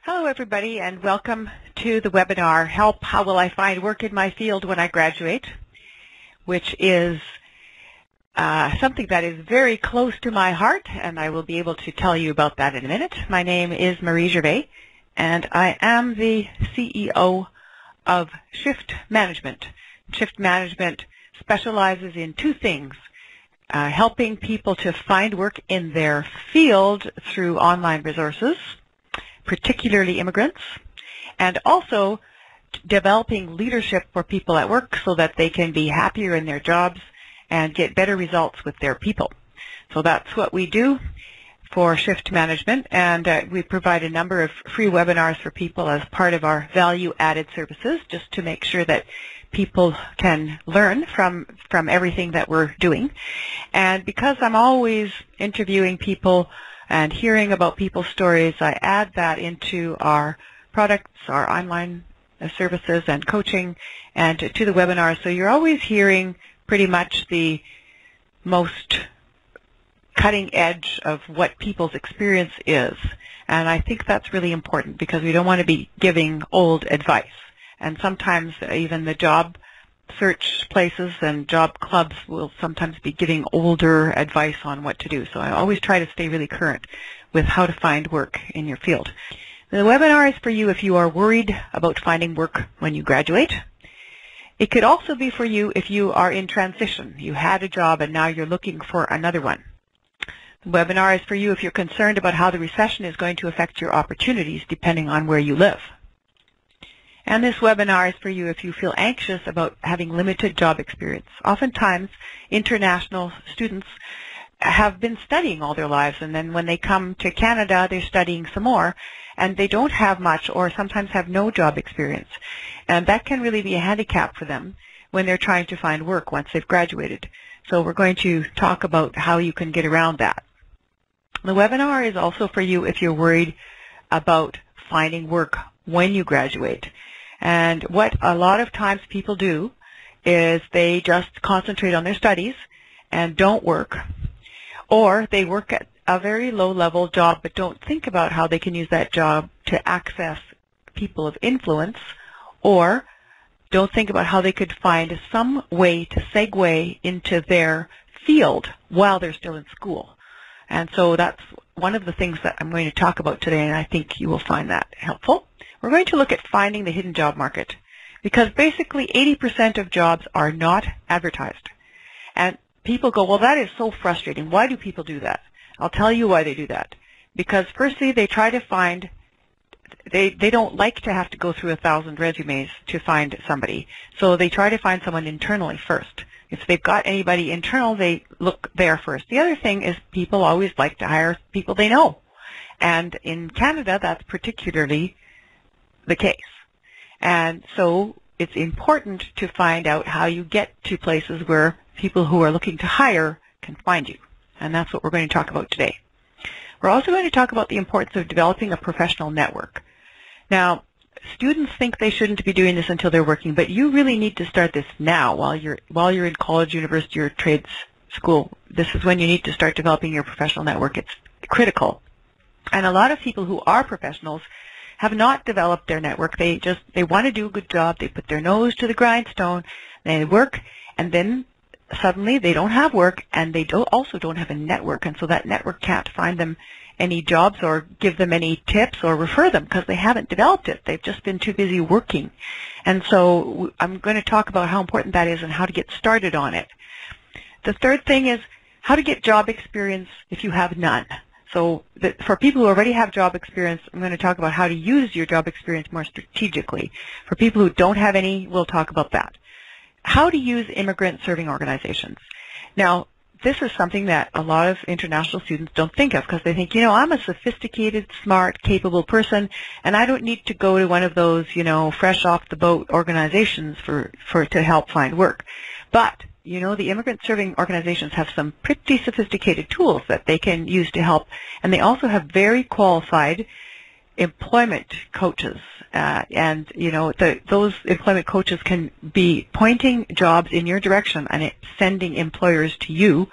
Hello everybody and welcome to the webinar, Help, How Will I Find Work in My Field When I Graduate, which is something that is very close to my heart, and I will be able to tell you about that in a minute. My name is Marie Gervais and I am the CEO of Shift Management. Shift Management specializes in two things: helping people to find work in their field through online resources, particularly immigrants, and also developing leadership for people at work so that they can be happier in their jobs and get better results with their people. So that's what we do for Shift Management, and we provide a number of free webinars for people as part of our value-added services, just to make sure that people can learn from everything that we're doing. And because I'm always interviewing people and hearing about people's stories, I add that into our products, our online services and coaching, and to the webinars. So you're always hearing pretty much the most cutting edge of what people's experience is. And I think that's really important because we don't want to be giving old advice. And sometimes even the job search places and job clubs will sometimes be giving older advice on what to do. So I always try to stay really current with how to find work in your field. The webinar is for you if you are worried about finding work when you graduate. It could also be for you if you are in transition. You had a job and now you're looking for another one. The webinar is for you if you're concerned about how the recession is going to affect your opportunities depending on where you live. And this webinar is for you if you feel anxious about having limited job experience. Oftentimes, international students have been studying all their lives, and then when they come to Canada, they're studying some more, and they don't have much or sometimes have no job experience. And that can really be a handicap for them when they're trying to find work once they've graduated. So we're going to talk about how you can get around that. The webinar is also for you if you're worried about finding work when you graduate. And what a lot of times people do is they just concentrate on their studies and don't work, or they work at a very low-level job but don't think about how they can use that job to access people of influence, or don't think about how they could find some way to segue into their field while they're still in school. And so that's one of the things that I'm going to talk about today, and I think you will find that helpful. We're going to look at finding the hidden job market, because basically 80% of jobs are not advertised. And people go, well, that is so frustrating. Why do people do that? I'll tell you why they do that. Because firstly, they try to find, they don't like to have to go through 1,000 resumes to find somebody. So they try to find someone internally first. If they've got anybody internal, they look there first. The other thing is people always like to hire people they know. And in Canada, that's particularly the case. And so it's important to find out how you get to places where people who are looking to hire can find you. And that's what we're going to talk about today. We're also going to talk about the importance of developing a professional network. Now, students think they shouldn't be doing this until they're working, but you really need to start this now while you're in college, university, or trades school. This is when you need to start developing your professional network. It's critical. And a lot of people who are professionals have not developed their network. They want to do a good job. They put their nose to the grindstone. They work, and then suddenly they don't have work, and they also don't have a network, and so that network can't find them any jobs or give them any tips or refer them because they haven't developed it. They've just been too busy working. And so I'm going to talk about how important that is and how to get started on it. The third thing is how to get job experience if you have none. So for people who already have job experience, I'm going to talk about how to use your job experience more strategically. For people who don't have any, we'll talk about that. How to use immigrant serving organizations. Now, this is something that a lot of international students don't think of because they think, you know, I'm a sophisticated, smart, capable person, and I don't need to go to one of those, you know, fresh off the boat organizations to help find work. But you know, the immigrant serving organizations have some pretty sophisticated tools that they can use to help, and they also have very qualified employment coaches. And, you know, those employment coaches can be pointing jobs in your direction and sending employers to you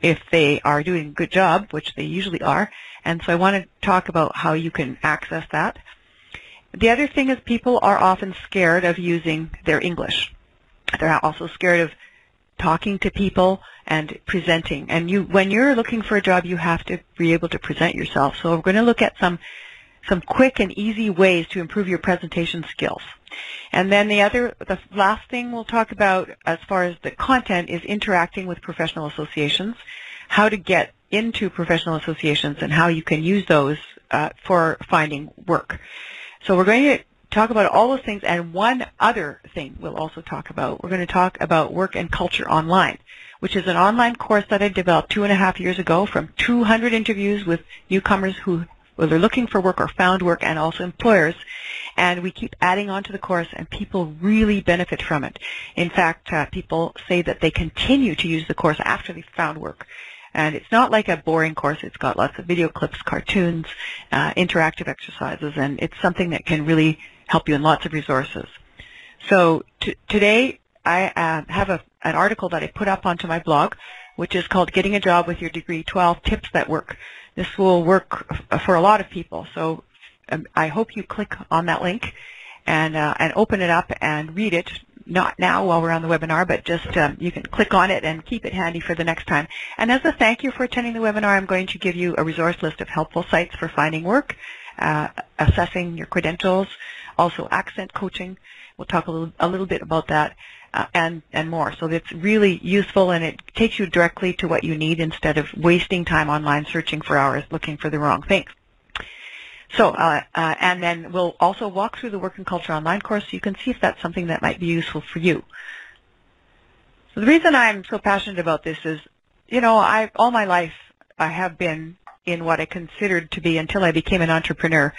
if they are doing a good job, which they usually are. And so I want to talk about how you can access that. The other thing is people are often scared of using their English. They're also scared of talking to people and presenting. And when you're looking for a job, you have to be able to present yourself. So we're going to look at some quick and easy ways to improve your presentation skills. And then the last thing we'll talk about as far as the content is interacting with professional associations, how to get into professional associations and how you can use those for finding work. So we're going to talk about all those things, and one other thing we'll also talk about. We're going to talk about Work and Culture Online, which is an online course that I developed 2.5 years ago from 200 interviews with newcomers who whether looking for work or found work, and also employers. And we keep adding on to the course, and people really benefit from it. In fact, people say that they continue to use the course after they've found work. And it's not like a boring course. It's got lots of video clips, cartoons, interactive exercises, and it's something that can really help you in lots of resources. So today I have an article that I put up onto my blog, which is called Getting a Job with Your Degree, 12 Tips That Work. This will work for a lot of people. So I hope you click on that link and open it up and read it. Not now while we're on the webinar, but just you can click on it and keep it handy for the next time. And as a thank you for attending the webinar, I'm going to give you a resource list of helpful sites for finding work, assessing your credentials, also accent coaching. We'll talk a little bit about that and more. So it's really useful, and it takes you directly to what you need instead of wasting time online searching for hours looking for the wrong things. So, and then we'll also walk through the Work and Culture Online course so you can see if that's something that might be useful for you. So the reason I'm so passionate about this is, you know, all my life I have been in what I considered to be, until I became an entrepreneur,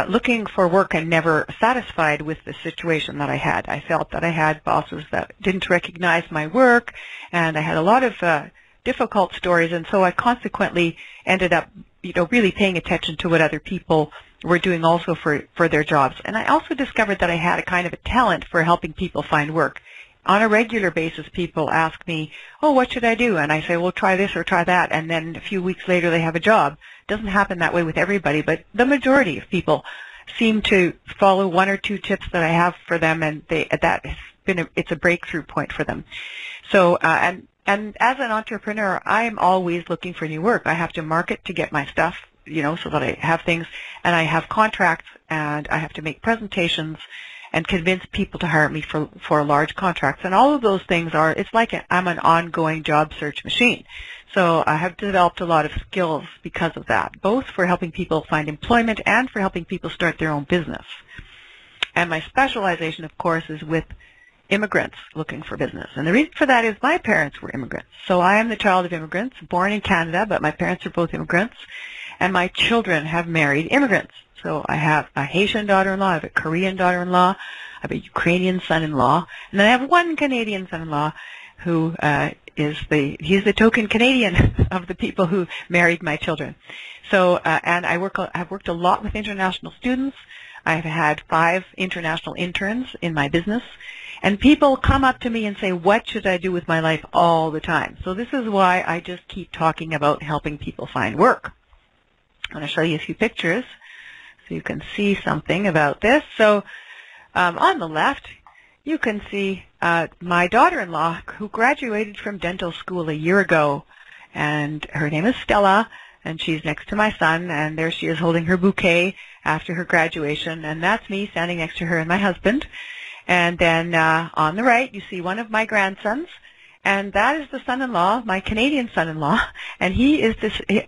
looking for work and never satisfied with the situation that I had. I felt that I had bosses that didn't recognize my work, and I had a lot of difficult stories, and so I consequently ended up, you know, really paying attention to what other people were doing also for their jobs. And I also discovered that I had a kind of a talent for helping people find work. On a regular basis, people ask me, oh, what should I do? And I say, well, try this or try that, and then a few weeks later they have a job. It doesn't happen that way with everybody, but the majority of people seem to follow one or two tips that I have for them, and it's a breakthrough point for them. So, and as an entrepreneur, I'm always looking for new work. I have to market to get my stuff, you know, so that I have things, and I have contracts, and I have to make presentations and convince people to hire me for large contracts. And all of those things it's like I'm an ongoing job search machine. So I have developed a lot of skills because of that, both for helping people find employment and for helping people start their own business. And my specialization, of course, is with immigrants looking for business. And the reason for that is my parents were immigrants. So I am the child of immigrants, born in Canada, but my parents are both immigrants. And my children have married immigrants. So I have a Haitian daughter-in-law, I have a Korean daughter-in-law, I have a Ukrainian son-in-law, and then I have one Canadian son-in-law who he's the token Canadian of the people who married my children. So, and I've worked a lot with international students. I've had 5 international interns in my business. And people come up to me and say, what should I do with my life, all the time? So this is why I just keep talking about helping people find work. I'm going to show you a few pictures so you can see something about this. So on the left, you can see my daughter-in-law who graduated from dental school a year ago. And her name is Stella, and she's next to my son, and there she is holding her bouquet after her graduation. And that's me standing next to her and my husband. And then on the right, you see one of my grandsons, and that is the son-in-law, my Canadian son-in-law, and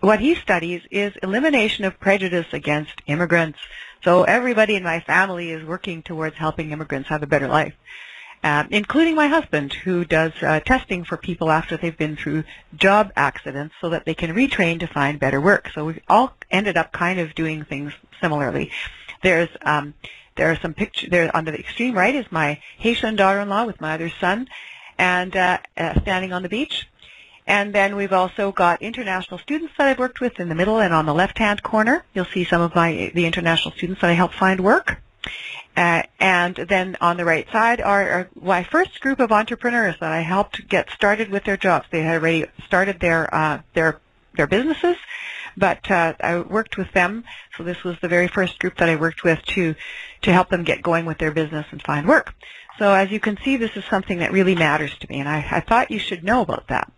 what he studies is elimination of prejudice against immigrants. So everybody in my family is working towards helping immigrants have a better life, including my husband, who does testing for people after they've been through job accidents so that they can retrain to find better work. So we all ended up kind of doing things similarly. There are some pictures there. On the extreme right is my Haitian daughter-in-law with my other son, and standing on the beach. And then we've also got international students that I've worked with in the middle, and on the left-hand corner, you'll see some of the international students that I help find work. And then on the right side are my first group of entrepreneurs that I helped get started with their jobs. They had already started their businesses, but I worked with them. So this was the very first group that I worked with to help them get going with their business and find work. So as you can see, this is something that really matters to me, and I thought you should know about that.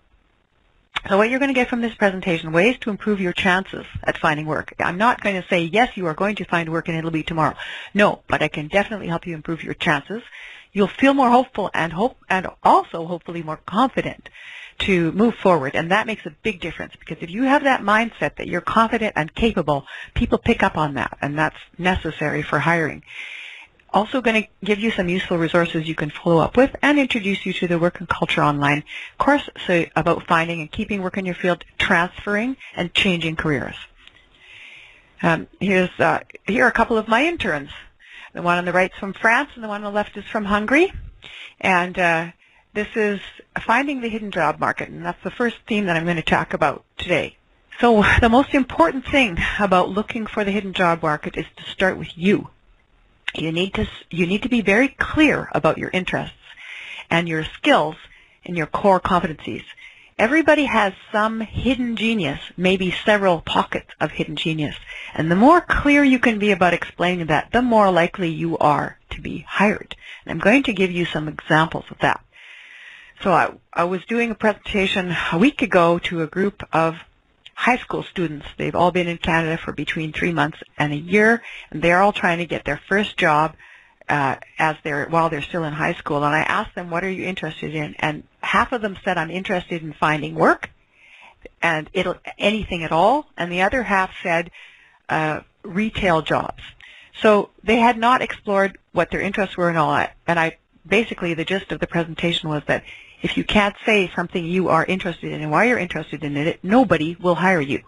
So what you're going to get from this presentation, ways to improve your chances at finding work. I'm not going to say, yes, you are going to find work and it'll be tomorrow. No, but I can definitely help you improve your chances. You'll feel more hopeful and also hopefully more confident to move forward, and that makes a big difference, because if you have that mindset that you're confident and capable, people pick up on that, and that's necessary for hiring. Also going to give you some useful resources you can follow up with, and introduce you to the Work and Culture Online course about finding and keeping work in your field, transferring and changing careers. Here are a couple of my interns. The one on the right is from France, and the one on the left is from Hungary. And this is finding the hidden job market, and that's the first theme that I'm going to talk about today. So the most important thing about looking for the hidden job market is to start with you. You need to be very clear about your interests and your skills and your core competencies. Everybody has some hidden genius, maybe several pockets of hidden genius. And the more clear you can be about explaining that, the more likely you are to be hired. And I'm going to give you some examples of that. So I was doing a presentation a week ago to a group of high school students. They've all been in Canada for between 3 months and a year, and they're all trying to get their first job while they're still in high school. And I asked them, what are you interested in? And half of them said, I'm interested in finding work, and anything at all. And the other half said retail jobs. So they had not explored what their interests were and all that. And basically the gist of the presentation was that if you can't say something you are interested in and why you're interested in it, nobody will hire you.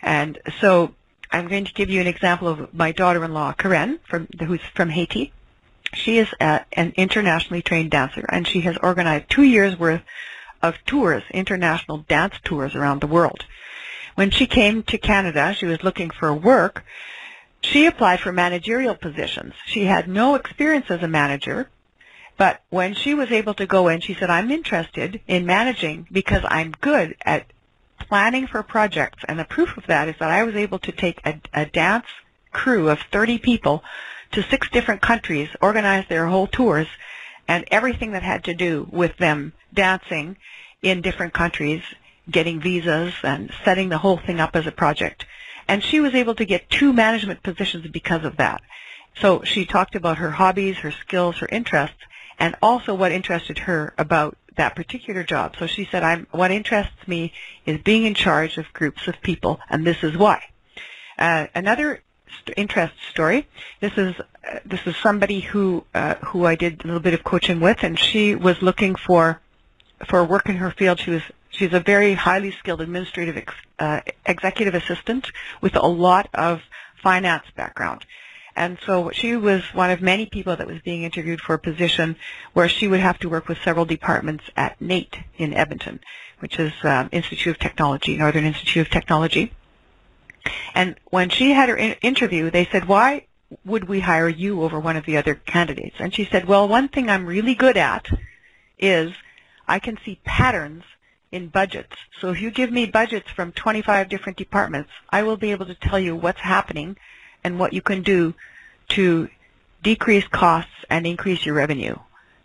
And so I'm going to give you an example of my daughter-in-law, Karen, who's from Haiti. She is an internationally trained dancer, and she has organized 2 years' worth of tours, international dance tours around the world. When she came to Canada, she was looking for work. She applied for managerial positions. She had no experience as a manager. But when she was able to go in, she said, I'm interested in managing because I'm good at planning for projects. And the proof of that is that I was able to take a dance crew of 30 people to 6 different countries, organize their whole tours, and everything that had to do with them dancing in different countries, getting visas and setting the whole thing up as a project. And she was able to get 2 management positions because of that. So she talked about her hobbies, her skills, her interests, and also what interested her about that particular job. So she said, what interests me is being in charge of groups of people, and this is why. Another interest story, this is somebody who I did a little bit of coaching with, and she was looking for work in her field. She's a very highly skilled administrative executive assistant with a lot of finance background. And so she was one of many people that was being interviewed for a position where she would have to work with several departments at NAIT in Edmonton, which is Institute of Technology, Northern Institute of Technology. And when she had her interview, they said, why would we hire you over one of the other candidates? And she said, well, one thing I'm really good at is I can see patterns in budgets. So if you give me budgets from 25 different departments, I will be able to tell you what's happening and what you can do to decrease costs and increase your revenue.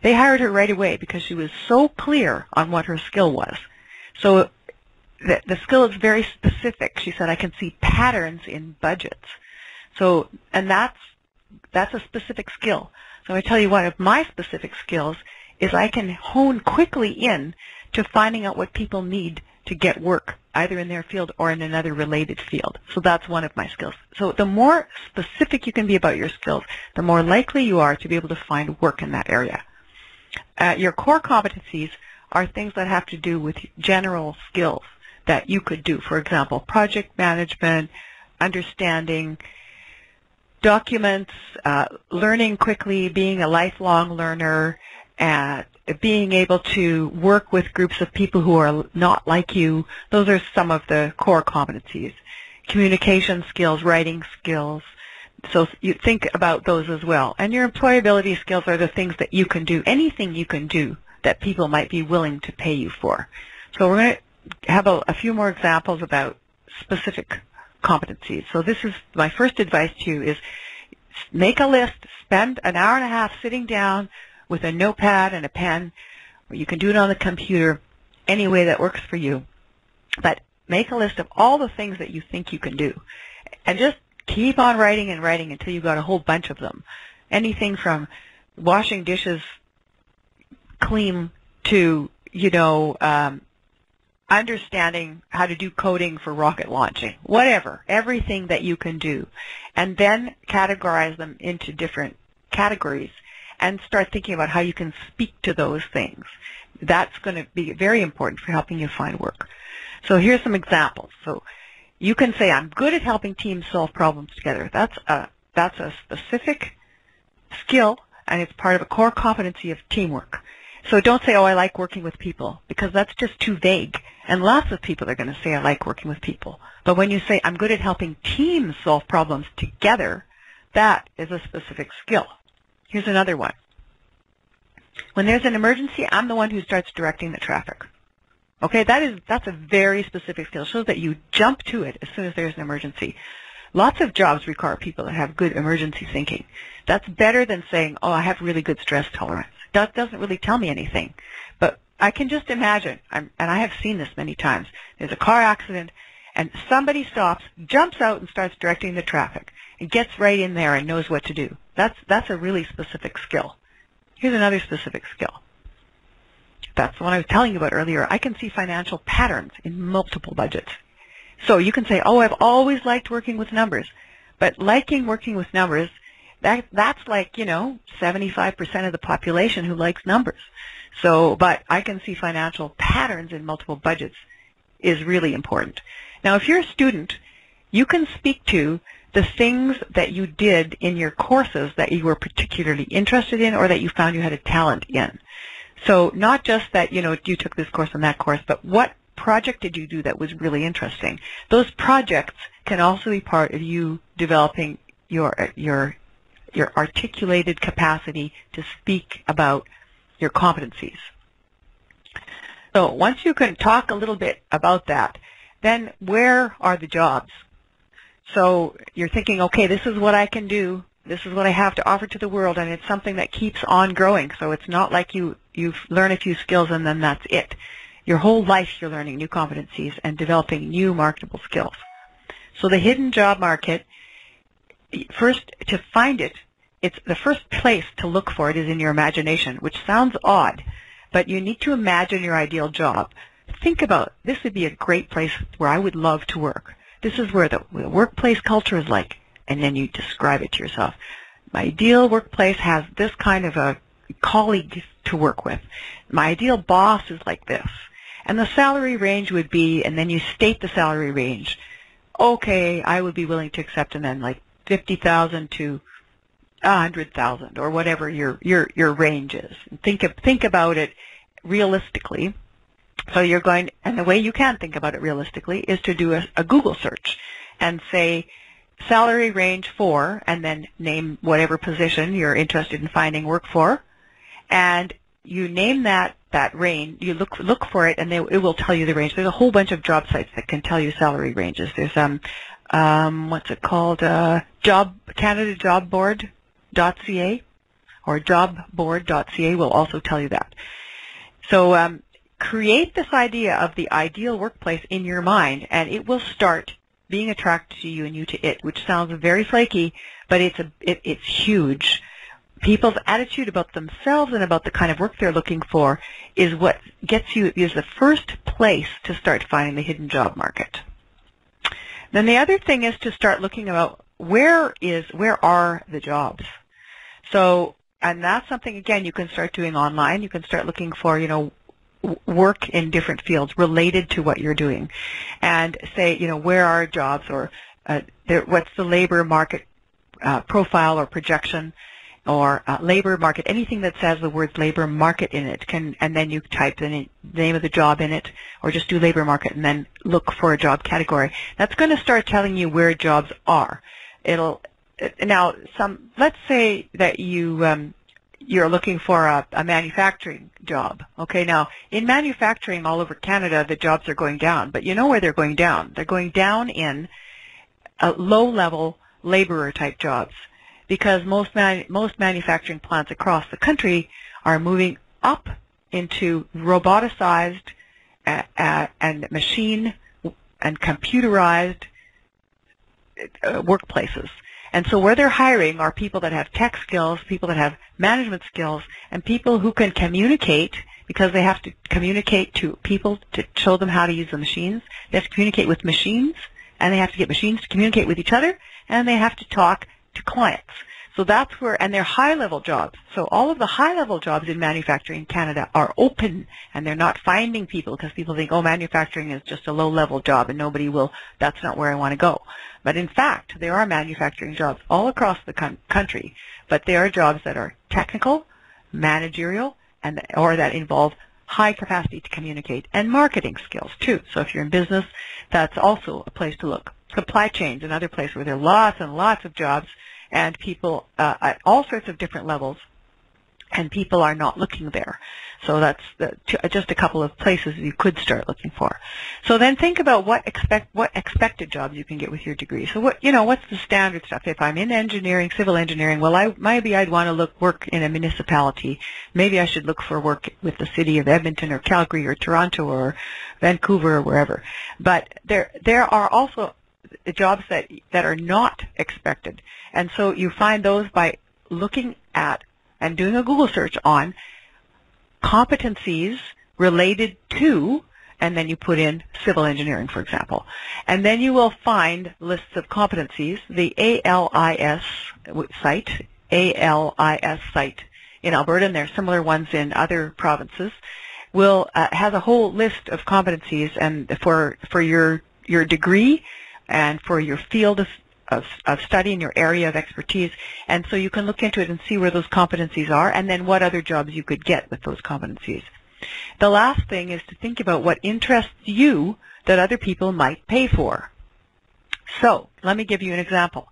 They hired her right away because she was so clear on what her skill was. So the skill is very specific. She said, I can see patterns in budgets. So, and that's a specific skill. So I tell you, one of my specific skills is I can hone quickly in to finding out what people need to get work, either in their field or in another related field. So that's one of my skills. So the more specific you can be about your skills, the more likely you are to be able to find work in that area. Your core competencies are things that have to do with general skills that you could do. For example, project management, understanding documents, learning quickly, being a lifelong learner, being able to work with groups of people who are not like you. Those are some of the core competencies. Communication skills, writing skills. So you think about those as well. And your employability skills are the things that you can do, anything you can do that people might be willing to pay you for. So we're going to have a few more examples about specific competencies. So this is my first advice to you is make a list, spend an hour and a half sitting down with a notepad and a pen, or you can do it on the computer, any way that works for you. But make a list of all the things that you think you can do. And just keep on writing and writing until you've got a whole bunch of them. Anything from washing dishes clean to, understanding how to do coding for rocket launching, whatever, everything that you can do. And then categorize them into different categories and start thinking about how you can speak to those things. That's going to be very important for helping you find work. So here's some examples. So you can say, I'm good at helping teams solve problems together. That's a specific skill, and it's part of a core competency of teamwork. So don't say, oh, I like working with people, because that's just too vague. And lots of people are going to say, I like working with people. But when you say, I'm good at helping teams solve problems together, that is a specific skill. Here's another one. When there's an emergency, I'm the one who starts directing the traffic. Okay, that's a very specific skill. It shows that you jump to it as soon as there's an emergency. Lots of jobs require people that have good emergency thinking. That's better than saying, oh, I have really good stress tolerance. That doesn't really tell me anything. But I can just imagine, and I have seen this many times, there's a car accident, and somebody stops, jumps out, and starts directing the traffic, and gets right in there and knows what to do. That's a really specific skill. Here's another specific skill. That's the one I was telling you about earlier. I can see financial patterns in multiple budgets. So you can say, oh, I've always liked working with numbers. But liking working with numbers, that's like, 75% of the population who likes numbers. So, but I can see financial patterns in multiple budgets is really important. Now, if you're a student, you can speak to the things that you did in your courses that you were particularly interested in or that you found you had a talent in. So not just that, you took this course and that course, but what project did you do that was really interesting? Those projects can also be part of you developing your articulated capacity to speak about your competencies. So once you can talk a little bit about that, then where are the jobs? So you're thinking, okay, this is what I can do. This is what I have to offer to the world, and it's something that keeps on growing. So it's not like you learn a few skills and then that's it. Your whole life you're learning new competencies and developing new marketable skills. So the hidden job market, first, to find it, it's the first place to look for it is in your imagination, which sounds odd, but you need to imagine your ideal job. Think about, this would be a great place where I would love to work. This is where the workplace culture is like, and then you describe it to yourself. My ideal workplace has this kind of a colleague to work with. My ideal boss is like this. And the salary range would be, and then you state the salary range. Okay, I would be willing to accept, and then like 50,000 to 100,000 or whatever your range is. Think about it realistically. So you're going, and the way you can think about it realistically is to do a Google search and say salary range for, and then name whatever position you're interested in finding work for, and you name that range. You look for it, and it will tell you the range. There's a whole bunch of job sites that can tell you salary ranges. There's what's it called? Canada Job Board.ca or jobboard.ca will also tell you that. So create this idea of the ideal workplace in your mind, and it will start being attracted to you and you to it, which sounds very flaky, but it's huge. People's attitude about themselves and about the kind of work they're looking for is what gets you, is the first place to start finding the hidden job market. Then the other thing is to start looking about where are the jobs. So, and that's something, again, you can start doing online. You can start looking for, work in different fields related to what you're doing, and say, where are jobs, or what's the labor market profile or projection, or labor market, anything that says the word labor market in it, and then you type the name of the job in it, or just do labor market and then look for a job category. That's going to start telling you where jobs are. Let's say that you're looking for a manufacturing job. Okay, now in manufacturing all over Canada, the jobs are going down, but you know where they're going down. They're going down in low-level laborer-type jobs, because most manufacturing plants across the country are moving up into roboticized and machine and computerized workplaces. And so where they're hiring are people that have tech skills, people that have management skills, and people who can communicate, because they have to communicate to people to show them how to use the machines. They have to communicate with machines, and they have to get machines to communicate with each other, and they have to talk to clients. So that's where, and they're high-level jobs. So all of the high-level jobs in manufacturing in Canada are open, and they're not finding people because people think, oh, manufacturing is just a low-level job and nobody will, that's not where I want to go. But in fact, there are manufacturing jobs all across the country, but they are jobs that are technical, managerial, or that involve high capacity to communicate, and marketing skills too. So if you're in business, that's also a place to look. Supply chains, another place where there are lots and lots of jobs, and people at all sorts of different levels, and people are not looking there. So that's just a couple of places you could start looking for. So then think about what expected jobs you can get with your degree. So what's the standard stuff? If I'm in engineering, civil engineering, well, maybe I'd want to work in a municipality. Maybe I should look for work with the city of Edmonton or Calgary or Toronto or Vancouver or wherever. But there are also jobs that are not expected. And so you find those by looking at and doing a Google search on competencies related to, and then you put in civil engineering, for example. And then you will find lists of competencies. The ALIS site in Alberta, and there are similar ones in other provinces, has a whole list of competencies, and for your degree and for your field of study and your area of expertise. And so you can look into it and see where those competencies are, and then what other jobs you could get with those competencies. The last thing is to think about what interests you that other people might pay for. So let me give you an example.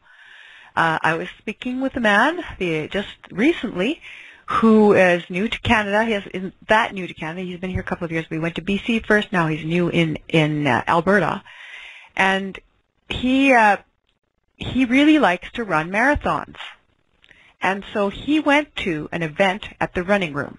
I was speaking with a man just recently who is new to Canada. He isn't that new to Canada. He's been here a couple of years. We went to BC first. Now he's new in Alberta. And he really likes to run marathons. And so he went to an event at the Running Room.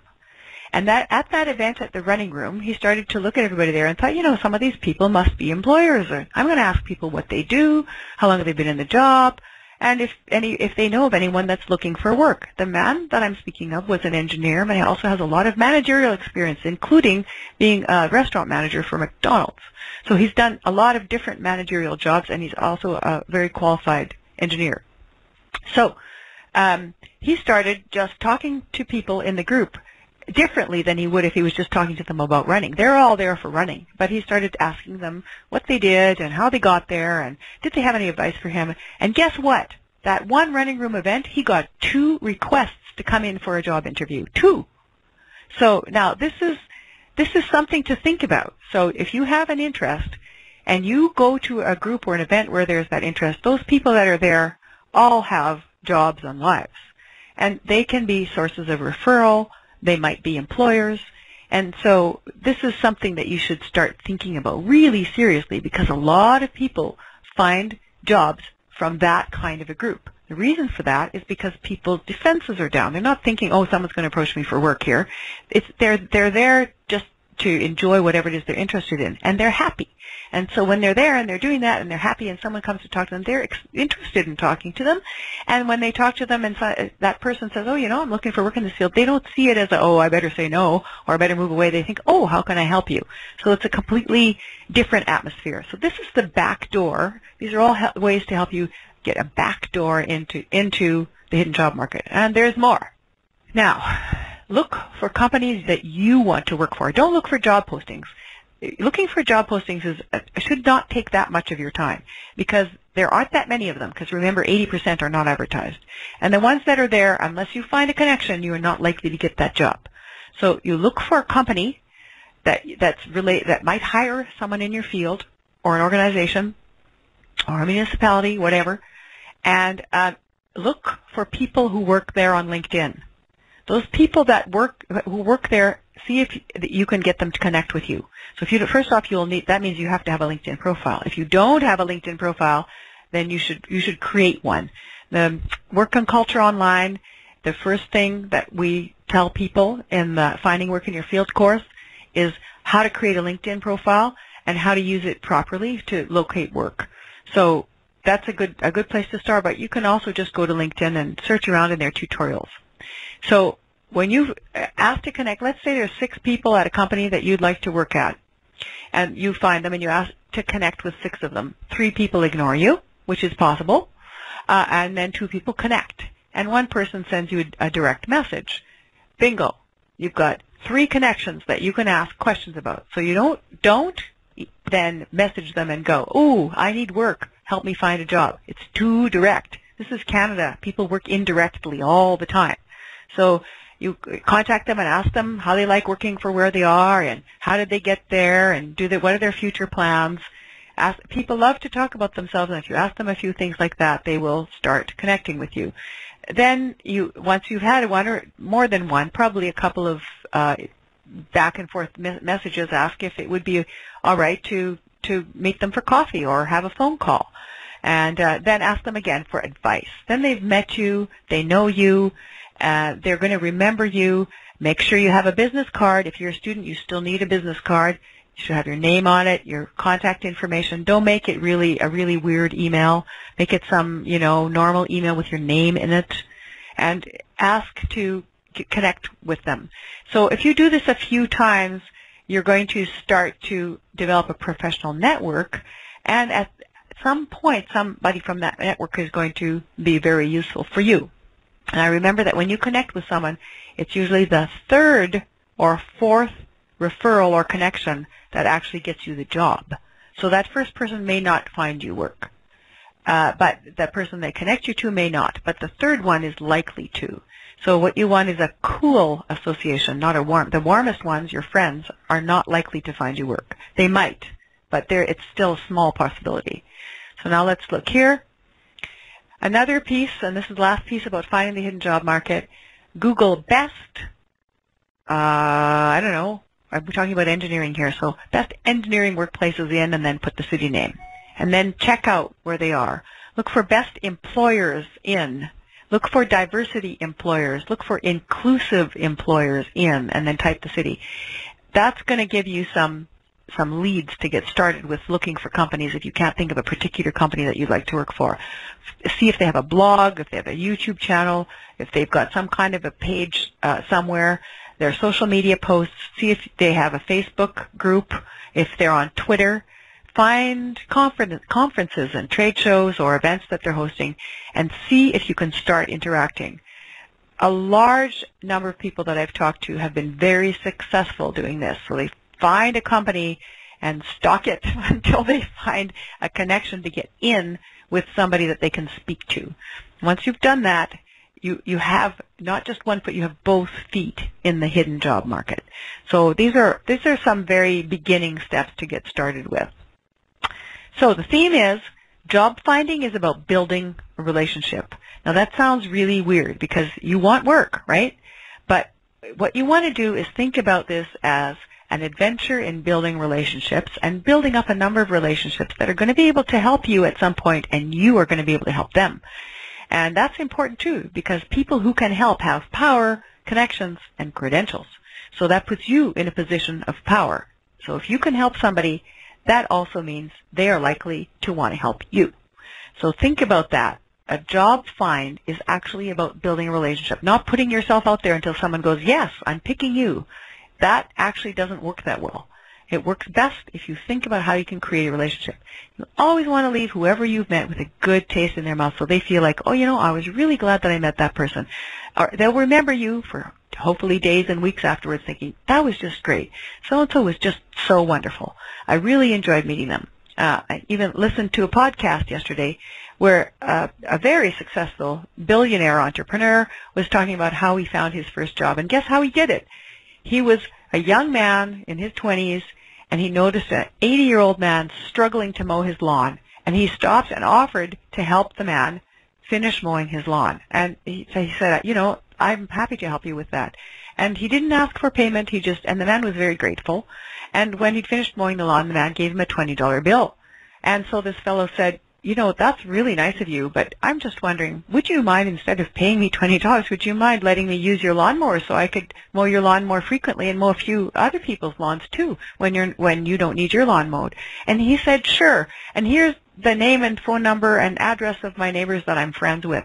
And at that event at the Running Room, he started to look at everybody there and thought, some of these people must be employers. I'm going to ask people what they do, how long have they been in the job, and if they know of anyone that's looking for work. The man that I'm speaking of was an engineer, but he also has a lot of managerial experience, including being a restaurant manager for McDonald's. So he's done a lot of different managerial jobs, and he's also a very qualified engineer. So he started just talking to people in the group differently than he would if he was just talking to them about running. They're all there for running, but he started asking them what they did and how they got there and did they have any advice for him. And guess what? That one Running Room event, he got 2 requests to come in for a job interview. 2. So now this is something to think about. So if you have an interest and you go to a group or an event where there's that interest, those people that are there all have jobs and lives. And they can be sources of referral. They might be employers. And so this is something that you should start thinking about really seriously, because a lot of people find jobs from that kind of a group. The reason for that is because people's defenses are down. They're not thinking, oh, someone's going to approach me for work here. They're there just to enjoy whatever it is they're interested in, and they're happy. And so when they're there and they're doing that and they're happy and someone comes to talk to them, they're interested in talking to them. And when they talk to them and that person says, oh, I'm looking for work in this field, they don't see it as, oh, I better say no or I better move away. They think, oh, how can I help you? So it's a completely different atmosphere. So this is the back door. These are all ways to help you get a back door into the hidden job market. And there's more. Now, look for companies that you want to work for. Don't look for job postings. Looking for job postings should not take that much of your time, because there aren't that many of them, because remember, 80% are not advertised. And the ones that are there, unless you find a connection, you are not likely to get that job. So you look for a company that might hire someone in your field, or an organization, or a municipality, whatever, and look for people who work there on LinkedIn. Those people who work there, see if you can get them to connect with you. So first off, that means you have to have a LinkedIn profile. If you don't have a LinkedIn profile, then you should create one. The Work on Culture Online, the first thing that we tell people in the Finding Work in Your Field course is how to create a LinkedIn profile and how to use it properly to locate work. So that's a good place to start, but you can also just go to LinkedIn and search around in their tutorials. So when you ask to connect, let's say there's 6 people at a company that you'd like to work at, and you find them and you ask to connect with 6 of them. 3 people ignore you, which is possible, and then 2 people connect, and 1 person sends you a direct message. Bingo. You've got 3 connections that you can ask questions about. So you don't then message them and go, "Ooh, I need work. Help me find a job." It's too direct. This is Canada. People work indirectly all the time. So you contact them and ask them how they like working for where they are and how did they get there and what are their future plans. People love to talk about themselves, and if you ask them a few things like that, they will start connecting with you. Then once you've had one or more than one, probably a couple of back and forth messages, ask if it would be all right to meet them for coffee or have a phone call. And then ask them again for advice. Then they've met you, they know you, they're going to remember you. Make sure you have a business card. If you're a student, you still need a business card. You should have your name on it, your contact information. Don't make it a really weird email. Make it some, normal email with your name in it, and ask to connect with them. So if you do this a few times, you're going to start to develop a professional network, and at some point, somebody from that network is going to be very useful for you. And I remember that when you connect with someone, it's usually the 3rd or 4th referral or connection that actually gets you the job. So that first person may not find you work, but the person they connect you to may not, but the 3rd one is likely to. So what you want is a cool association, not a warm. The warmest ones, your friends, are not likely to find you work. They might, but it's still a small possibility. So now let's look here. Another piece, and this is the last piece about finding the hidden job market. Google best, I don't know, I'm talking about engineering here, so best engineering workplaces in, and then put the city name. And then check out where they are. Look for best employers in. Look for diversity employers. Look for inclusive employers in, and then type the city. That's going to give you some leads to get started with looking for companies if you can't think of a particular company that you'd like to work for. See if they have a blog, if they have a YouTube channel, if they've got some kind of a page somewhere, their social media posts. See if they have a Facebook group, if they're on Twitter. Find conferences and trade shows or events that they're hosting and see if you can start interacting. A large number of people that I've talked to have been very successful doing this. So they find a company and stalk it until they find a connection to get in with somebody that they can speak to. Once you've done that, you have not just one foot, you have both feet in the hidden job market. So these are some very beginning steps to get started with. So the theme is job finding is about building a relationship. Now that sounds really weird because you want work, right? But what you want to do is think about this as an adventure in building relationships and building up a number of relationships that are going to be able to help you at some point, and you are going to be able to help them. And that's important too, because people who can help have power, connections, and credentials. So that puts you in a position of power. So if you can help somebody, that also means they are likely to want to help you. So think about that. A job find is actually about building a relationship, not putting yourself out there until someone goes, yes, I'm picking you. That actually doesn't work that well. It works best if you think about how you can create a relationship. You always want to leave whoever you've met with a good taste in their mouth so they feel like, oh, I was really glad that I met that person. Or they'll remember you for hopefully days and weeks afterwards thinking, that was just great. So-and-so was just so wonderful. I really enjoyed meeting them. I even listened to a podcast yesterday where a very successful billionaire entrepreneur was talking about how he found his first job. And guess how he did it? He was a young man in his 20s, and he noticed an 80-year-old man struggling to mow his lawn. And he stopped and offered to help the man finish mowing his lawn. And he said, I'm happy to help you with that. And he didn't ask for payment. And the man was very grateful. And when he'd finished mowing the lawn, the man gave him a $20 bill. And so this fellow said, you know, that's really nice of you, but I'm just wondering, would you mind, instead of paying me $20, would you mind letting me use your lawnmower so I could mow your lawn more frequently and mow a few other people's lawns too when you don't need your lawn mowed? And he said, sure. And here's the name and phone number and address of my neighbors that I'm friends with.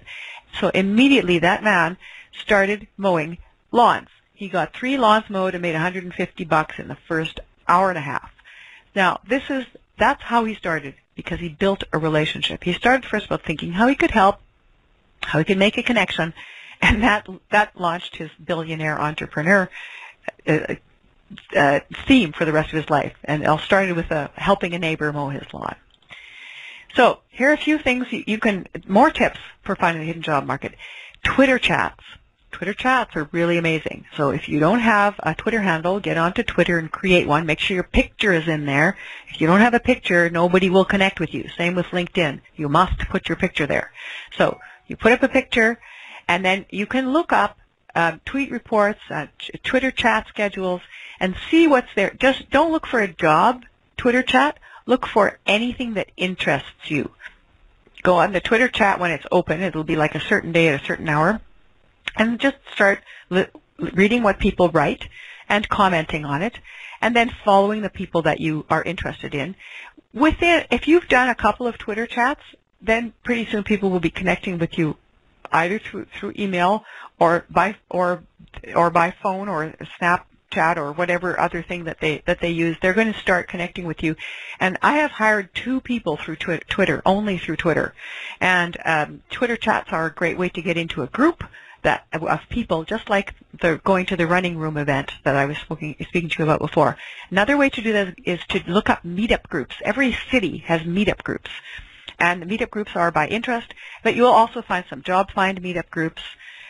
So immediately that man started mowing lawns. He got 3 lawns mowed and made $150 in the first hour and a half. Now, that's how he started, because he built a relationship. He started first of all thinking how he could help, how he could make a connection, and that launched his billionaire entrepreneur theme for the rest of his life. And it all started with helping a neighbor mow his lawn. So here are a few things more tips for finding the hidden job market. Twitter chats. Twitter chats are really amazing. So if you don't have a Twitter handle, get onto Twitter and create one. Make sure your picture is in there. If you don't have a picture, nobody will connect with you. Same with LinkedIn. You must put your picture there. So you put up a picture, and then you can look up tweet reports, Twitter chat schedules, and see what's there. Just don't look for a job Twitter chat. Look for anything that interests you. Go on the Twitter chat when it's open. It'll be like a certain day at a certain hour. And just start reading what people write and commenting on it, and then following the people that you are interested in. If you've done a couple of Twitter chats, then pretty soon people will be connecting with you either through email or by phone or Snapchat or whatever other thing that they use. They're going to start connecting with you. And I have hired 2 people through Twitter, only through Twitter. And Twitter chats are a great way to get into a group of people, just like going to the running room event that I was speaking to you about before. Another way to do that is to look up meetup groups. Every city has meetup groups, and the meetup groups are by interest, but you'll also find some job find meetup groups.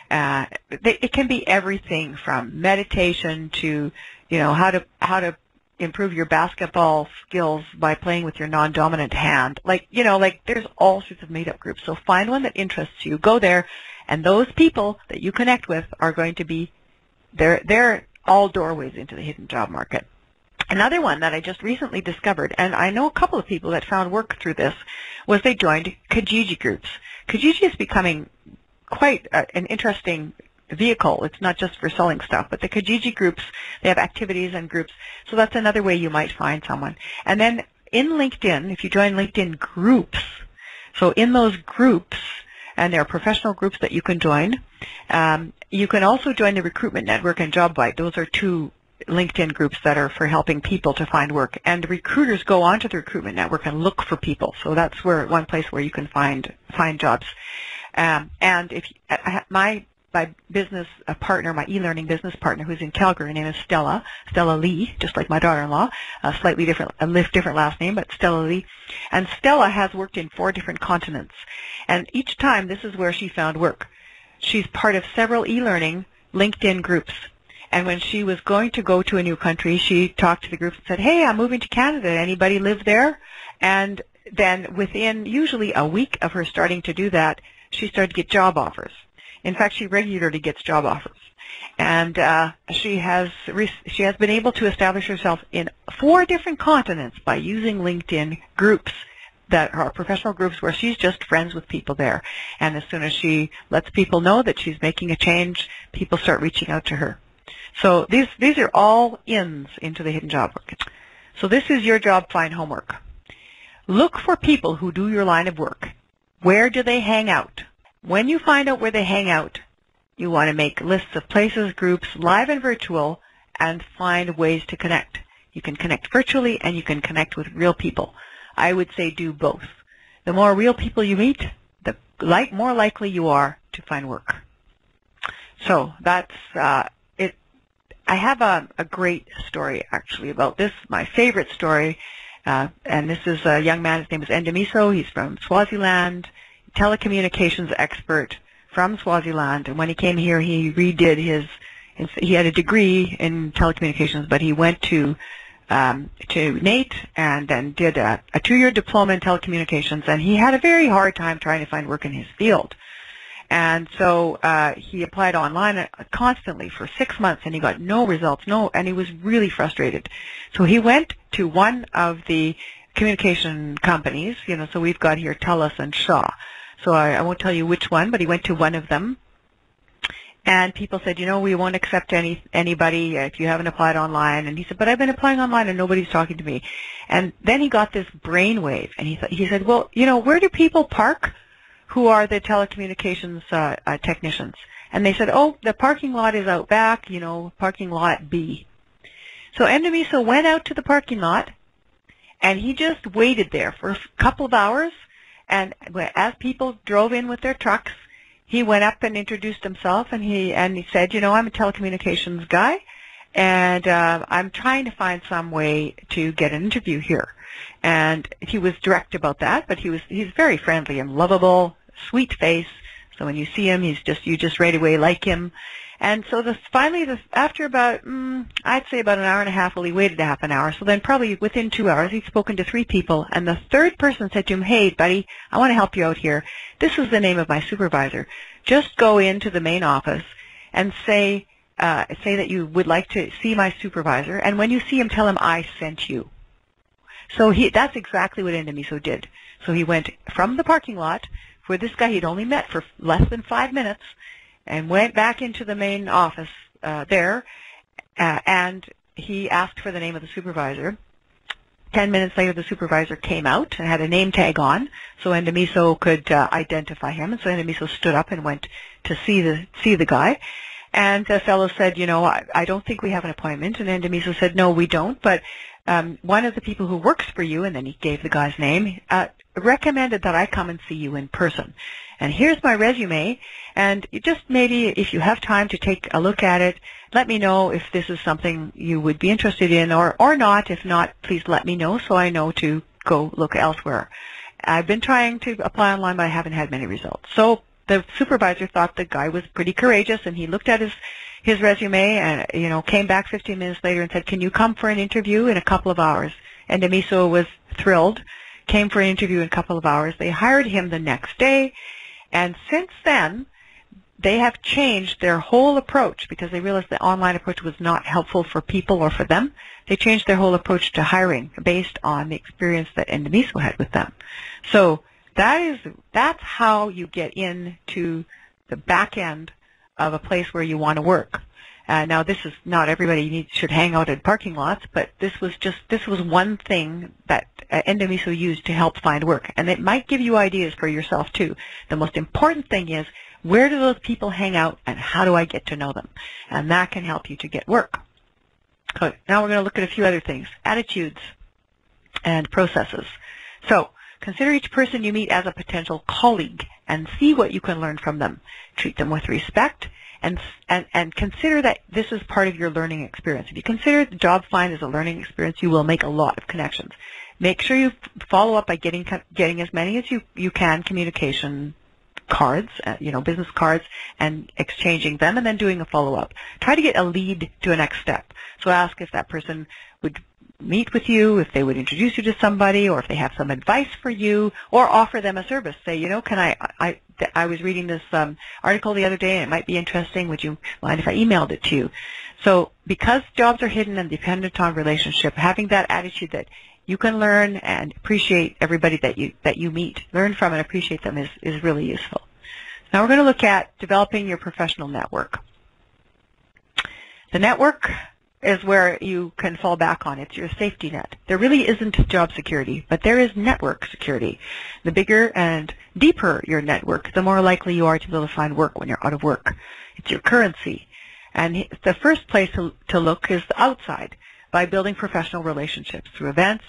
It can be everything from meditation to, you know, how to improve your basketball skills by playing with your non-dominant hand. There's all sorts of meetup groups. So find one that interests you, go there, and those people that you connect with are going to be, they're all doorways into the hidden job market. Another one that I just recently discovered, and I know a couple of people that found work through this, was they joined Kijiji groups. Kijiji is becoming quite an interesting vehicle. It's not just for selling stuff, but the Kijiji groups, they have activities and groups. So that's another way you might find someone. And then in LinkedIn, if you join LinkedIn groups, so in those groups, and there are professional groups that you can join. You can also join the Recruitment Network and JobBite. Those are 2 LinkedIn groups that are for helping people to find work. And recruiters go onto the Recruitment Network and look for people. So that's one place where you can find jobs. And if my business partner, my e-learning business partner, who's in Calgary, her name is Stella Lee, just like my daughter-in-law, slightly different last name, but Stella Lee. And Stella has worked in 4 different continents. And each time, this is where she found work. She's part of several e-learning LinkedIn groups. And when she was going to go to a new country, she talked to the group and said, hey, I'm moving to Canada. Anybody live there? And then within usually a week of her starting to do that, she started to get job offers. In fact, she regularly gets job offers. And she has been able to establish herself in 4 different continents by using LinkedIn groups that are professional groups where she's just friends with people there. And as soon as she lets people know that she's making a change, people start reaching out to her. So these are all ins into the hidden job market. So this is your job find homework. Look for people who do your line of work. Where do they hang out? When you find out where they hang out, you want to make lists of places, groups, live and virtual, and find ways to connect. You can connect virtually and you can connect with real people. I would say do both. The more real people you meet, the more likely you are to find work. So that's it. I have a great story actually about this. My favorite story, and this is a young man. His name is Endemiso. He's from Swaziland. Telecommunications expert from Swaziland, and when he came here, he redid he had a degree in telecommunications, but he went to NAIT and then did a 2-year diploma in telecommunications, and he had a very hard time trying to find work in his field. And so he applied online constantly for 6 months, and he got no results, and he was really frustrated. So he went to one of the communication companies, so we've got here TELUS and Shaw. So I won't tell you which one, but he went to one of them. And people said, we won't accept anybody if you haven't applied online. And he said, but I've been applying online and nobody's talking to me. And then he got this brainwave, and he said, well, where do people park who are the telecommunications technicians? And they said, oh, the parking lot is out back, parking lot B. So Endemiso went out to the parking lot, and he just waited there for a couple of hours. And as people drove in with their trucks, he went up and introduced himself, and he said, I'm a telecommunications guy, and I'm trying to find some way to get an interview here. And he was direct about that, but he's very friendly and lovable, sweet face. So when you see him, you just right away like him. And so finally, after about, I'd say about an hour and a half, well, he waited a half an hour. So then probably within 2 hours, he'd spoken to 3 people. And the third person said to him, hey, buddy, I want to help you out here. This is the name of my supervisor. Just go into the main office and say that you would like to see my supervisor. And when you see him, tell him I sent you. So that's exactly what Endemiso did. So he went from the parking lot where this guy he'd only met for less than 5 minutes, and went back into the main office there, and he asked for the name of the supervisor. 10 minutes later, the supervisor came out and had a name tag on, so Endemiso could identify him. And so Endemiso stood up and went to see the guy. And the fellow said, I don't think we have an appointment. And Endemiso said, no, we don't, but one of the people who works for you, and then he gave the guy's name, recommended that I come and see you in person. And here's my resume, and just maybe if you have time to take a look at it, let me know if this is something you would be interested in or not. If not, please let me know so I know to go look elsewhere. I've been trying to apply online, but I haven't had many results. So the supervisor thought the guy was pretty courageous, and he looked at his resume and, came back 15 minutes later and said, can you come for an interview in a couple of hours? And Endemiso was thrilled, came for an interview in a couple of hours. They hired him the next day. And since then, they have changed their whole approach because they realized the online approach was not helpful for people or for them. They changed their whole approach to hiring based on the experience that Endemiso had with them. So that's how you get into the back end of a place where you want to work. Now, this is not everybody should hang out in parking lots, but this was one thing that Endemiso used to help find work, and it might give you ideas for yourself too. The most important thing is, where do those people hang out, and how do I get to know them? And that can help you to get work. Okay, now we're going to look at a few other things: attitudes and processes. So consider each person you meet as a potential colleague and see what you can learn from them. Treat them with respect. And consider that this is part of your learning experience. If you consider the job find as a learning experience, you will make a lot of connections. Make sure you follow up by getting as many as you can communication cards, business cards, and exchanging them, and then doing a follow-up. Try to get a lead to a next step. So ask if that person would meet with you, if they would introduce you to somebody, or if they have some advice for you, or offer them a service. Say, can I was reading this article the other day, and it might be interesting. Would you mind if I emailed it to you? So because jobs are hidden and dependent on relationship, having that attitude that you can learn and appreciate everybody that you meet, learn from and appreciate them is really useful. Now we're going to look at developing your professional network. The network is where you can fall back on. It's your safety net. There really isn't job security, but there is network security. The bigger and deeper your network, the more likely you are to be able to find work when you're out of work. It's your currency. And the first place to look is the outside, by building professional relationships through events.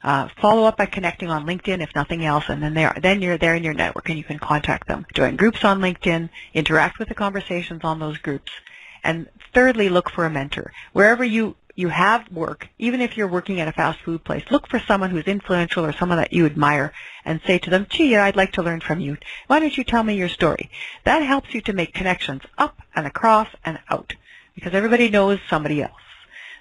Follow up by connecting on LinkedIn, if nothing else, and then you're there in your network and you can contact them. Join groups on LinkedIn, interact with the conversations on those groups. And thirdly, look for a mentor. Wherever you have work, even if you're working at a fast food place, look for someone who's influential or someone that you admire and say to them, gee, I'd like to learn from you. Why don't you tell me your story? That helps you to make connections up and across and out because everybody knows somebody else.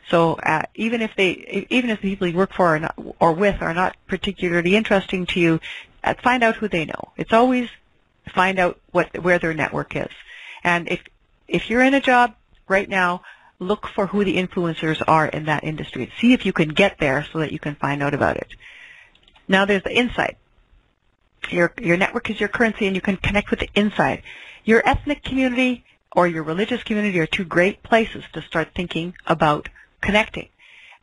So even if the people you work for or with are not particularly interesting to you, find out who they know. It's always find out where their network is. And if you're in a job right now, look for who the influencers are in that industry. See if you can get there so that you can find out about it. Now there's the inside. Your network is your currency, and you can connect with the inside. Your ethnic community or your religious community are two great places to start thinking about connecting.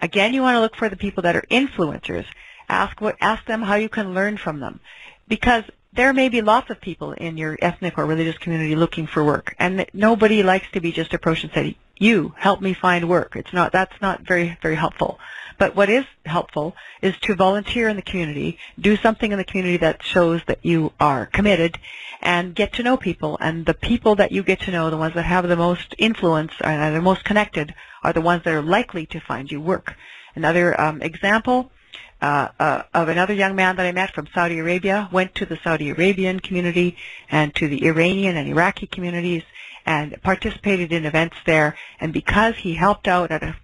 Again, you want to look for the people that are influencers. Ask them how you can learn from them, because there may be lots of people in your ethnic or religious community looking for work, and nobody likes to be just approached and said, "You help me find work." That's not very, very helpful. But what is helpful is to volunteer in the community, do something in the community that shows that you are committed, and get to know people. And the people that you get to know, the ones that have the most influence and are the most connected, are the ones that are likely to find you work. Another example of another young man that I met from Saudi Arabia, went to the Saudi Arabian community and to the Iranian and Iraqi communities and participated in events there. And because he helped out at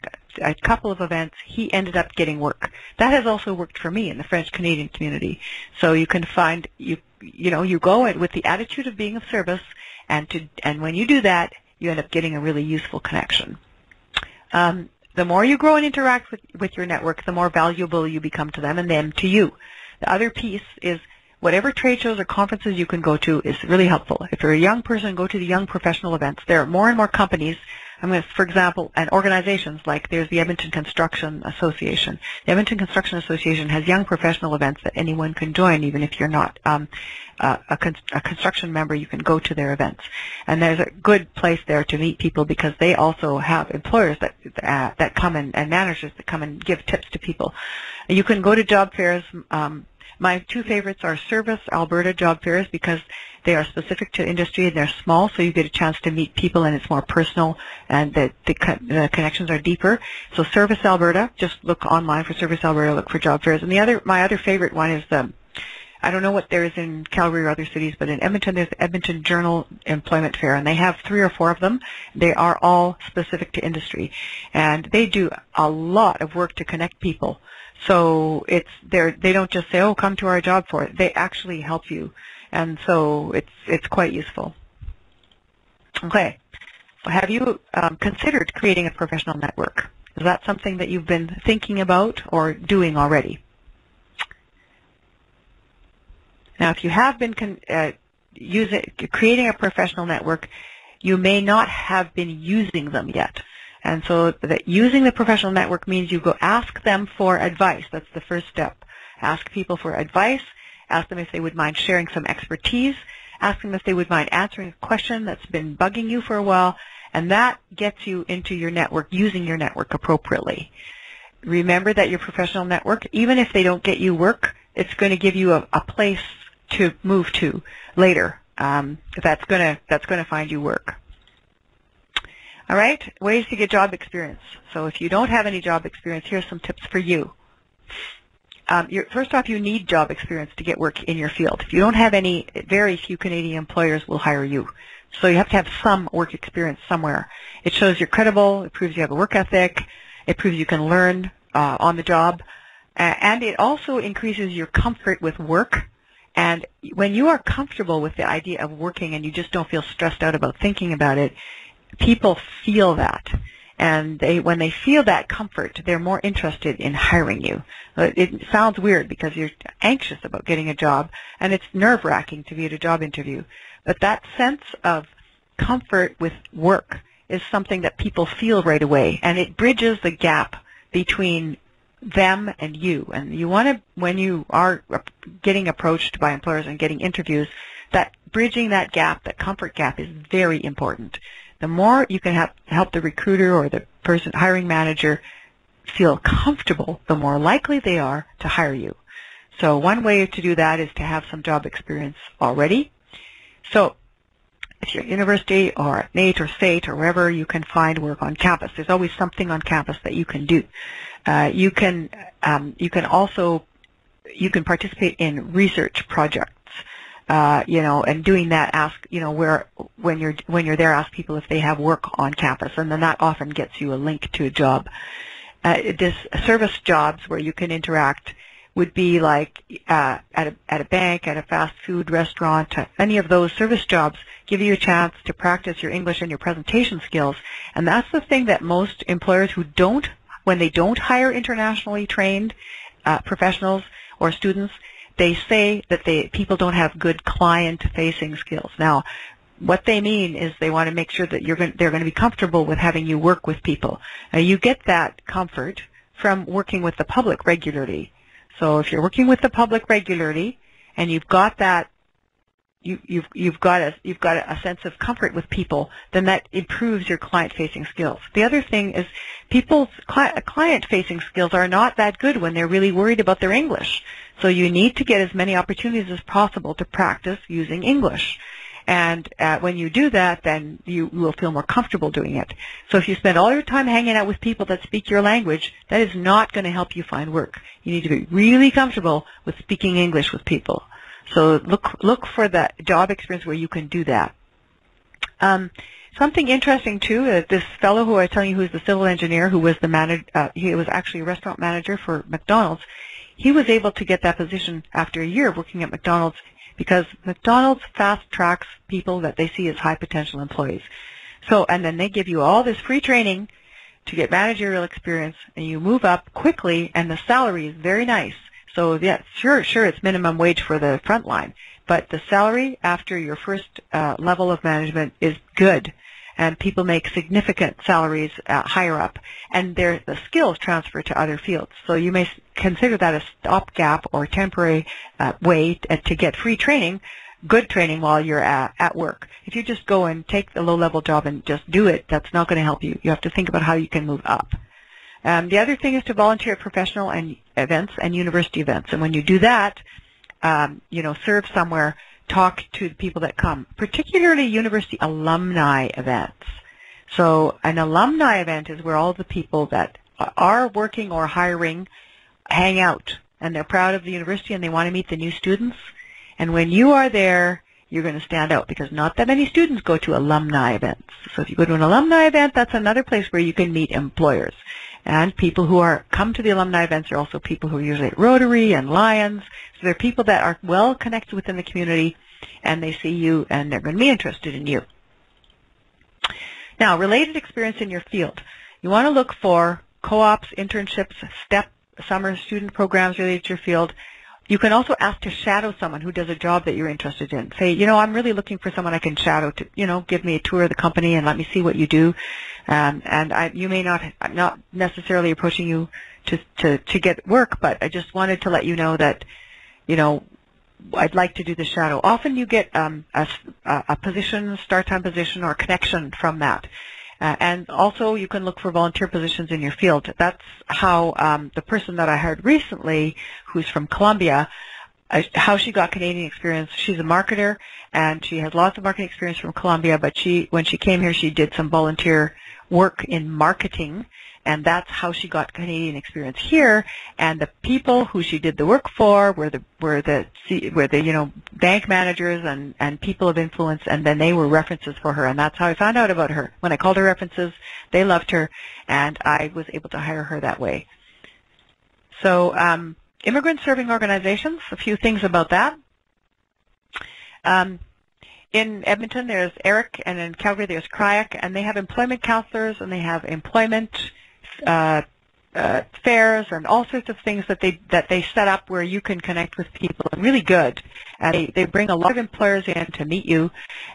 a couple of events, he ended up getting work. That has also worked for me in the French Canadian community. So you can find, you go with the attitude of being of service, and when you do that, you end up getting a really useful connection. The more you grow and interact with your network, the more valuable you become to them and them to you. The other piece is whatever trade shows or conferences you can go to is really helpful. If you're a young person, go to the young professional events. There are more and more companies, for example, and organizations like there's the Edmonton Construction Association. The Edmonton Construction Association has young professional events that anyone can join, even if you're not a construction member. You can go to their events, and there's a good place there to meet people, because they also have employers that come and managers that come and give tips to people. You can go to job fairs. My two favorites are Service Alberta job fairs, because they are specific to industry and they're small, so you get a chance to meet people and it's more personal, and the connections are deeper. So Service Alberta, just look online for Service Alberta, look for job fairs. And my other favorite one is I don't know what there is in Calgary or other cities, but in Edmonton there's the Edmonton Journal Employment Fair, and they have 3 or 4 of them. They are all specific to industry, and they do a lot of work to connect people. So they don't just say, "Oh, come to our job for it." They actually help you, and so it's quite useful. Okay, have you considered creating a professional network? Is that something that you've been thinking about or doing already? Now, if you have been creating a professional network, you may not have been using them yet. And so that using the professional network means you go ask them for advice. That's the first step. Ask people for advice. Ask them if they would mind sharing some expertise. Ask them if they would mind answering a question that's been bugging you for a while. And that gets you into your network, using your network appropriately. Remember that your professional network, even if they don't get you work, it's going to give you a place to move to later. That's going to find you work. All right, ways to get job experience. So if you don't have any job experience, here's some tips for you. First off, you need job experience to get work in your field. If you don't have any, very few Canadian employers will hire you. So you have to have some work experience somewhere. It shows you're credible. It proves you have a work ethic. It proves you can learn on the job. And it also increases your comfort with work. And when you are comfortable with the idea of working and you just don't feel stressed out about thinking about it, people feel that, and when they feel that comfort, they're more interested in hiring you. It sounds weird because you're anxious about getting a job, and it's nerve-wracking to be at a job interview. But that sense of comfort with work is something that people feel right away, and it bridges the gap between them and you. And you want to, when you are getting approached by employers and getting interviews, that bridging that gap, that comfort gap, is very important. The more you can help the recruiter or the hiring manager feel comfortable, the more likely they are to hire you. So one way to do that is to have some job experience already. So if you're at university or at NAIT or SAIT or wherever you can find work on campus, there's always something on campus that you can do. You can participate in research projects. And doing that, when you're there, ask people if they have work on campus, and then that often gets you a link to a job. This service jobs where you can interact would be like at a bank, at a fast food restaurant. Any of those service jobs give you a chance to practice your English and your presentation skills, and that's the thing that most employers when they don't hire internationally trained professionals, or students, they say that people don't have good client-facing skills. Now, what they mean is they want to make sure that they're going to be comfortable with having you work with people. Now, you get that comfort from working with the public regularly. So if you're working with the public regularly and you've got that, you've got a sense of comfort with people, then that improves your client-facing skills. The other thing is people's client-facing skills are not that good when they're really worried about their English. So you need to get as many opportunities as possible to practice using English. And when you do that, then you will feel more comfortable doing it. So if you spend all your time hanging out with people that speak your language, that is not going to help you find work. You need to be really comfortable with speaking English with people. So look for that job experience where you can do that. Something interesting too, this fellow who I was telling you, who's the civil engineer, who was the manager, he was actually a restaurant manager for McDonald's. He was able to get that position after a year of working at McDonald's, because McDonald's fast tracks people that they see as high potential employees. So, and then they give you all this free training to get managerial experience, and you move up quickly, and the salary is very nice. So yeah, sure, it's minimum wage for the front line, but the salary after your first level of management is good, and people make significant salaries higher up, and the skills transfer to other fields. So you may consider that a stopgap or temporary way to get free training, good training while you're at work. If you just go and take the low-level job and just do it, that's not going to help you. You have to think about how you can move up. The other thing is to volunteer at professional events and university events. And when you do that, serve somewhere, talk to the people that come, particularly university alumni events. So an alumni event is where all the people that are working or hiring hang out, and they're proud of the university and they want to meet the new students. And when you are there, you're going to stand out, because not that many students go to alumni events. So if you go to an alumni event, that's another place where you can meet employers. And people who come to the alumni events are also people who are usually at Rotary and Lions. So they're people that are well connected within the community, and they see you and they're going to be interested in you. Now, related experience in your field. You want to look for co-ops, internships, STEP, summer student programs related to your field. You can also ask to shadow someone who does a job that you're interested in. Say, I'm really looking for someone I can shadow to, give me a tour of the company and let me see what you do. You may I'm not necessarily approaching you to get work, but I just wanted to let you know that, I'd like to do the shadow. Often you get a position, start-time position, or connection from that. And also you can look for volunteer positions in your field. That's how the person that I hired recently, who's from Colombia, how she got Canadian experience. She's a marketer, and she has lots of marketing experience from Colombia, but when she came here, she did some volunteer work in marketing, and that's how she got Canadian experience here. And the people who she did the work for were the bank managers and people of influence, and then they were references for her, and that's how I found out about her. When I called her references, they loved her, and I was able to hire her that way. So immigrant serving organizations, a few things about that. In Edmonton, there's ERIC, and in Calgary, there's CRIAC, and they have employment counselors, and they have employment fairs, and all sorts of things that they set up where you can connect with people. Really good. They bring a lot of employers in to meet you,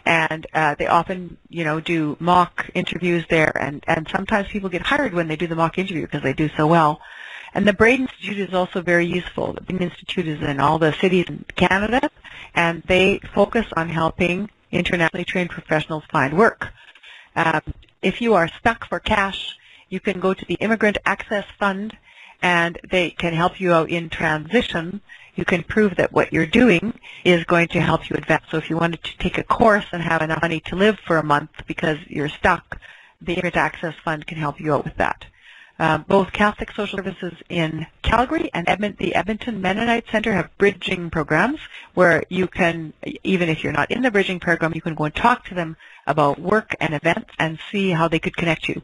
and they often, do mock interviews there, and sometimes people get hired when they do the mock interview because they do so well. And the Braden Institute is also very useful. The Braden Institute is in all the cities in Canada, and they focus on helping internationally trained professionals find work. If you are stuck for cash, you can go to the Immigrant Access Fund, and they can help you out in transition. You can prove that what you're doing is going to help you advance. So if you wanted to take a course and have enough money to live for a month because you're stuck, the Immigrant Access Fund can help you out with that. Both Catholic Social Services in Calgary and the Edmonton Mennonite Center have bridging programs where you can, even if you're not in the bridging program, you can go and talk to them about work and events and see how they could connect you.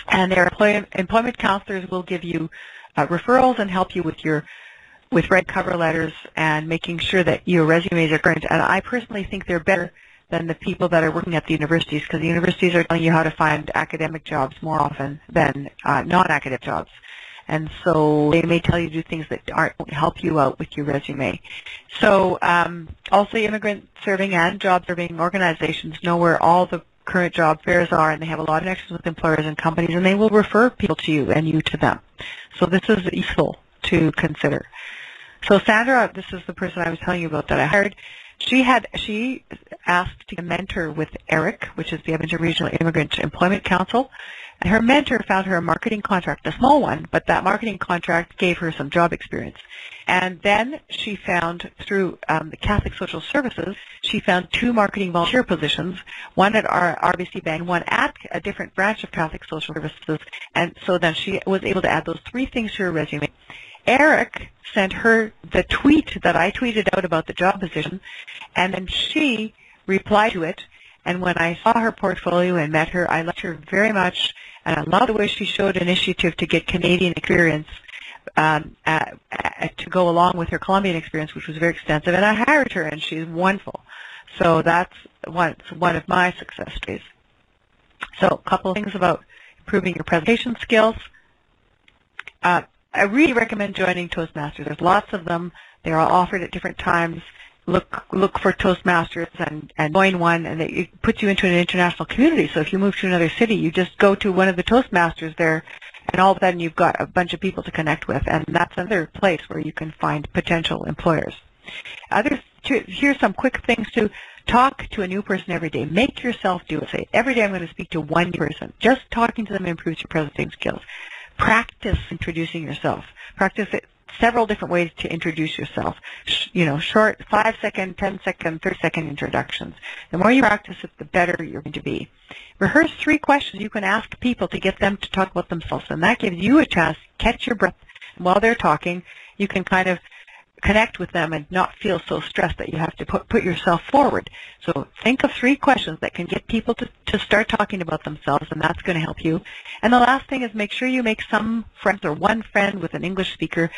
And their employment counselors will give you referrals and help you with red cover letters and making sure that your resumes are current. And I personally think they're better than the people that are working at the universities, because the universities are telling you how to find academic jobs more often than non-academic jobs. and so they may tell you to do things that won't help you out with your resume. So also immigrant serving and job serving organizations know where all the current job fairs are, and they have a lot of connections with employers and companies, and they will refer people to you and you to them. So this is useful to consider. So Sandra, this is the person I was telling you about that I hired. She asked to mentor with ERIC, which is the Edmonton Regional Immigrant Employment Council. And her mentor found her a marketing contract, a small one, but that marketing contract gave her some job experience. And then she found, through the Catholic Social Services, she found 2 marketing volunteer positions, one at RBC Bank, one at a different branch of Catholic Social Services. And so then she was able to add those 3 things to her resume. Eric sent her the tweet that I tweeted out about the job position, and then she replied to it. And when I saw her portfolio and met her, I liked her very much, and I love the way she showed initiative to get Canadian experience to go along with her Colombian experience, which was very extensive. And I hired her, and she's wonderful. So that's one of my success stories. So a couple of things about improving your presentation skills. I really recommend joining Toastmasters. There's lots of them. They're all offered at different times. Look for Toastmasters and join one, and it puts you into an international community. So if you move to another city, you just go to one of the Toastmasters there, and all of a sudden you've got a bunch of people to connect with, and that's another place where you can find potential employers. Here's some quick things to talk to a new person every day. Make yourself do it. Say, every day I'm going to speak to one new person. Just talking to them improves your presentation skills. Practice introducing yourself. Practice it several different ways to introduce yourself. Short 5-second, 10-second, 30-second introductions. The more you practice it, the better you're going to be. Rehearse 3 questions you can ask people to get them to talk about themselves, and that gives you a chance to catch your breath. And while they're talking, you can kind of connect with them and not feel so stressed that you have to put yourself forward. So think of 3 questions that can get people to start talking about themselves, and that's going to help you. And the last thing is make sure you make some friends or one friend with an English speaker.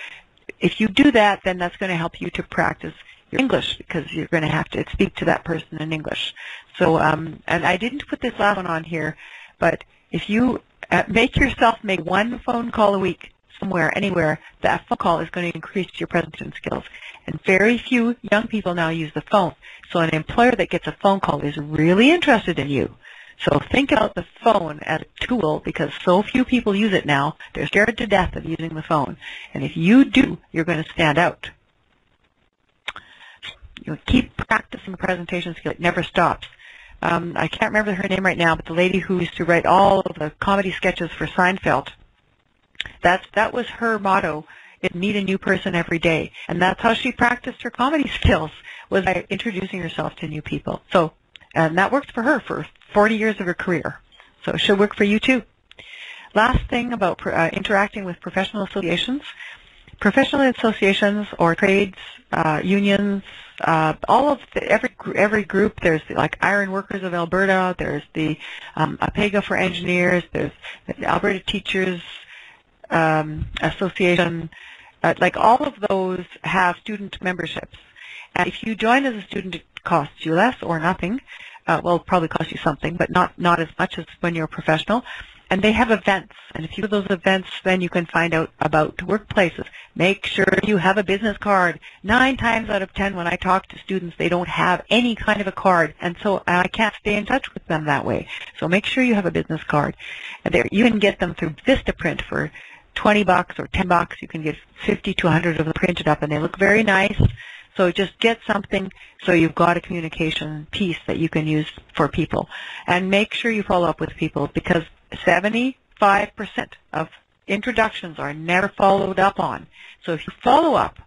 If you do that, then that's going to help you to practice your English, because you're going to have to speak to that person in English. So, and I didn't put this last one on here, but if you make one phone call a week, somewhere, anywhere, that phone call is going to increase your presentation skills. And very few young people now use the phone. So an employer that gets a phone call is really interested in you. So think about the phone as a tool, because so few people use it now. They're scared to death of using the phone. And if you do, you're going to stand out. Keep practicing presentation skills. It never stops. I can't remember her name right now, but the lady who used to write all of the comedy sketches for Seinfeld, that was her motto, is meet a new person every day. And that's how she practiced her comedy skills, was by introducing herself to new people. So, and that worked for her for 40 years of her career. So it should work for you too. Last thing about interacting with professional associations. Professional associations or trades, unions, all of every group. There's like Iron Workers of Alberta. There's the APEGA for engineers. There's the Alberta Teachers Association. Like all of those have student memberships. And if you join as a student, it costs you less or nothing. Well, it'll probably cost you something, but not as much as when you're a professional. And they have events, and if you go to those events, then you can find out about workplaces. Make sure you have a business card. 9 times out of 10 when I talk to students, they don't have any kind of a card, and so I can't stay in touch with them that way. So make sure you have a business card. And you can get them through Vistaprint for $20 or $10. You can get 50 to 100 of them printed up, and they look very nice. So just get something so you've got a communication piece that you can use for people. And make sure you follow up with people, because 75% of introductions are never followed up on. So if you follow up,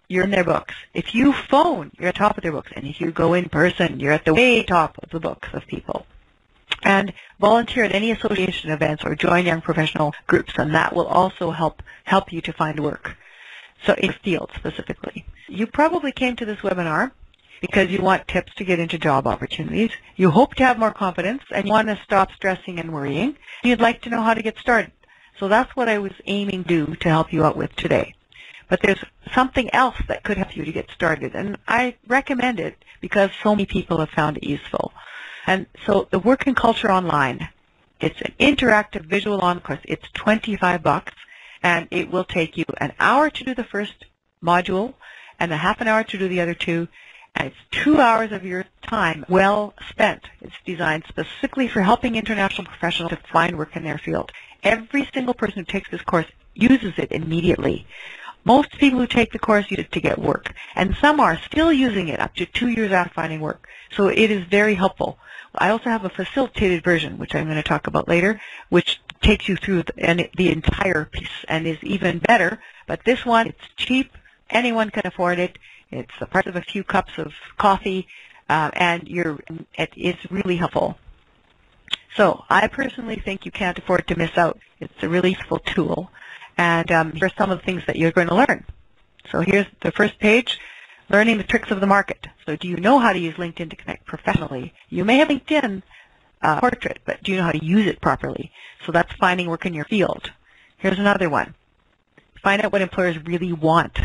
you're in their books. If you phone, you're at the top of their books. And if you go in person, you're at the way top of the books of people. And volunteer at any association events or join young professional groups, and that will also help you to find work. So in field specifically. You probably came to this webinar because you want tips to get into job opportunities. You hope to have more confidence, and you want to stop stressing and worrying. You'd like to know how to get started. So that's what I was aiming to do to help you out with today. But there's something else that could help you to get started, and I recommend it because so many people have found it useful. And so the Work and Culture Online, it's an interactive visual online course. It's $25. And it will take you an hour to do the first module and a half an hour to do the other two. And it's 2 hours of your time well spent. It's designed specifically for helping international professionals to find work in their field. Every single person who takes this course uses it immediately. Most people who take the course use it to get work, and some are still using it up to 2 years after finding work. So it is very helpful. I also have a facilitated version, which I'm going to talk about later, which takes you through the entire piece and is even better. But this one, it's cheap. Anyone can afford it. It's the price of a few cups of coffee, and it's really helpful. So I personally think you can't afford to miss out. It's a really useful tool. And here's some of the things that you're going to learn. So here's the first page, learning the tricks of the market. So do you know how to use LinkedIn to connect professionally? You may have LinkedIn portrait, but do you know how to use it properly? So that's finding work in your field. Here's another one. Find out what employers really want.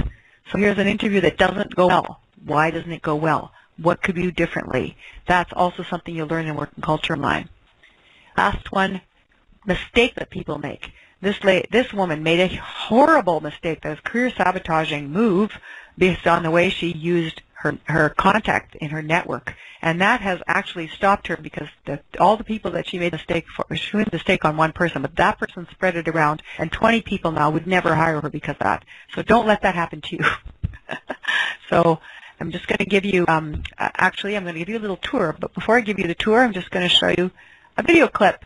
So here's an interview that doesn't go well. Why doesn't it go well? What could you do differently? That's also something you'll learn in Work and Culture Online. Last one, mistake that people make. This woman made a horrible mistake, that was career-sabotaging move based on the way she used her contact in her network. And that has actually stopped her because all the people that she made a mistake for, she made a mistake on one person, but that person spread it around, and 20 people now would never hire her because of that. So don't let that happen to you. So I'm just going to give you, actually I'm going to give you a little tour, but before I give you the tour, I'm just going to show you a video clip.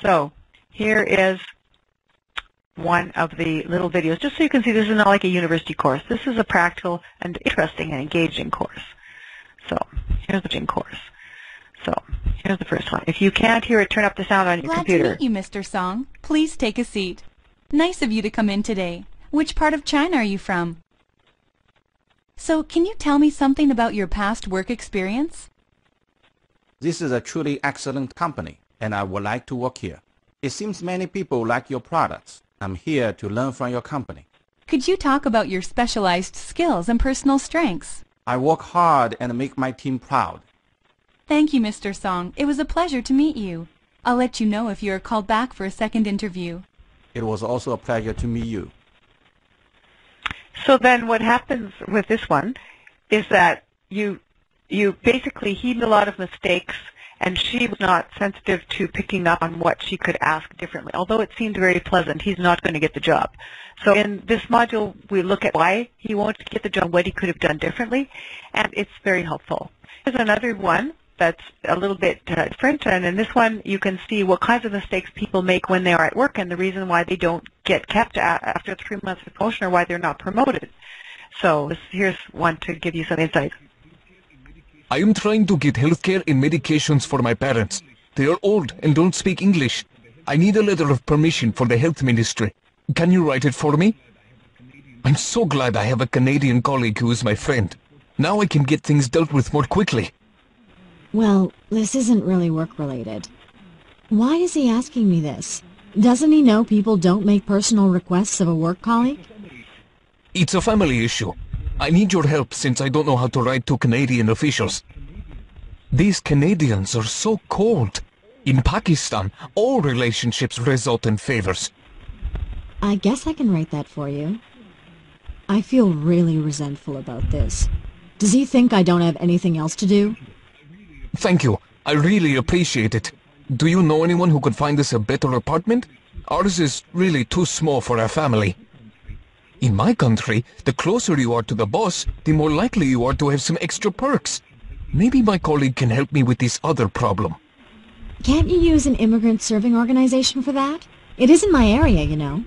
So here is one of the little videos, just so you can see this is not like a university course. This is a practical and interesting and engaging course. So here's the course. So here's the first one. If you can't hear it, turn up the sound on your computer. Glad to meet you, Mr. Song. Please take a seat. Nice of you to come in today. Which part of China are you from? So can you tell me something about your past work experience? This is a truly excellent company, and I would like to work here. It seems many people like your products. I'm here to learn from your company. Could you talk about your specialized skills and personal strengths? I work hard and make my team proud. Thank you, Mr. Song. It was a pleasure to meet you. I'll let you know if you are called back for a second interview. It was also a pleasure to meet you. So then what happens with this one is that you basically, he made a lot of mistakes, and she was not sensitive to picking up on what she could ask differently. Although it seemed very pleasant, he's not going to get the job. So in this module, we look at why he won't get the job, what he could have done differently, and it's very helpful. There's another one that's a little bit different, and in this one, you can see what kinds of mistakes people make when they are at work and the reason why they don't get kept after 3 months of promotion or why they're not promoted. So here's one to give you some insight. I am trying to get healthcare and medications for my parents. They are old and don't speak English. I need a letter of permission for the health ministry. Can you write it for me? I'm so glad I have a Canadian colleague who is my friend. Now I can get things dealt with more quickly. Well, this isn't really work-related. Why is he asking me this? Doesn't he know people don't make personal requests of a work colleague? It's a family issue. I need your help since I don't know how to write to Canadian officials. These Canadians are so cold. In Pakistan, all relationships result in favors. I guess I can write that for you. I feel really resentful about this. Does he think I don't have anything else to do? Thank you. I really appreciate it. Do you know anyone who could find us a better apartment? Ours is really too small for our family. In my country, the closer you are to the boss, the more likely you are to have some extra perks. Maybe my colleague can help me with this other problem. Can't you use an immigrant serving organization for that? It isn't my area, you know.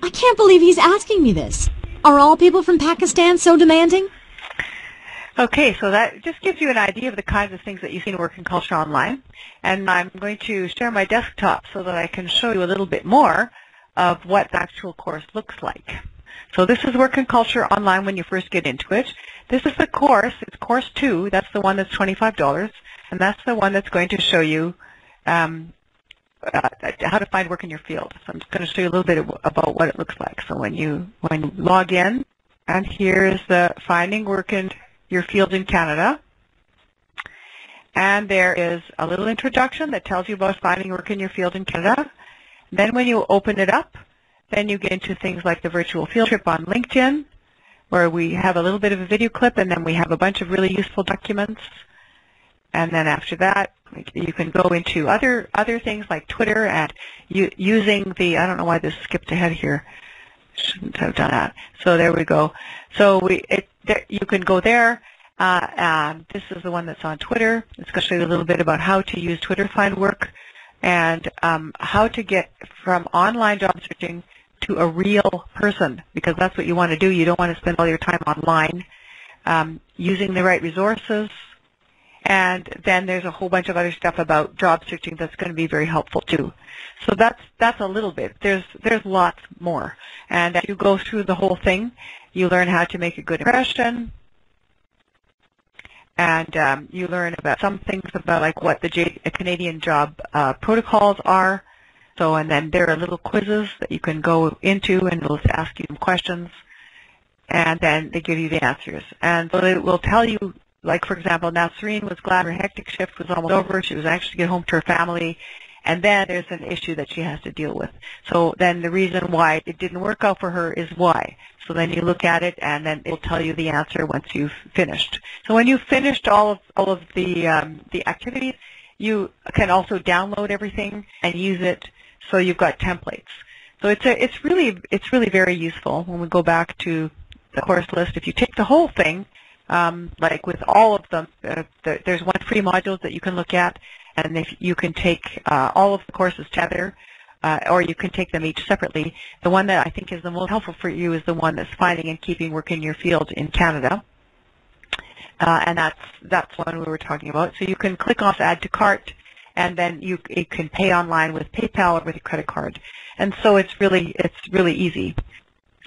I can't believe he's asking me this. Are all people from Pakistan so demanding? Okay, so that just gives you an idea of the kinds of things that you see in Work and Culture Online. And I'm going to share my desktop so that I can show you a little bit more of what the actual course looks like. So this is Work and Culture Online when you first get into it. This is the course. It's Course 2. That's the one that's $25. And that's the one that's going to show you how to find work in your field. So I'm just going to show you a little bit about what it looks like. So when you log in, and here's the Finding Work in Your Field in Canada. And there is a little introduction that tells you about finding work in your field in Canada. Then when you open it up, Then you get into things like the virtual field trip on LinkedIn, where we have a little bit of a video clip, and then we have a bunch of really useful documents. And then after that, you can go into other things like Twitter and using the, I don't know why this skipped ahead here. Shouldn't have done that. So there we go. So you can go there. This is the one that's on Twitter. It's going to show you a little bit about how to use Twitter to find work and how to get from online job searching to a real person, because that's what you want to do. You don't want to spend all your time online. Using the right resources. And then there's a whole bunch of other stuff about job searching that's going to be very helpful too. So that's a little bit. There's lots more. And as you go through the whole thing, you learn how to make a good impression. And you learn about some things about like what the Canadian job protocols are. So, and then there are little quizzes that you can go into, and it'll ask you some questions, and then they give you the answers. And so it will tell you, like, for example, Nasreen was glad her hectic shift was almost over. She was anxious to get home to her family. And then there's an issue that she has to deal with. So then the reason why it didn't work out for her is why. So then you look at it, and then it will tell you the answer once you've finished. So when you've finished all of the activities, you can also download everything and use it. So you've got templates. So it's really very useful. When we go back to the course list, if you take the whole thing, like with all of them, there's one free modules that you can look at, and if you can take all of the courses together, or you can take them each separately. The one that I think is the most helpful for you is the one that's finding and keeping work in your field in Canada, and that's one we were talking about. So you can click off Add to Cart, and then you can pay online with PayPal or with a credit card, and so it's really easy.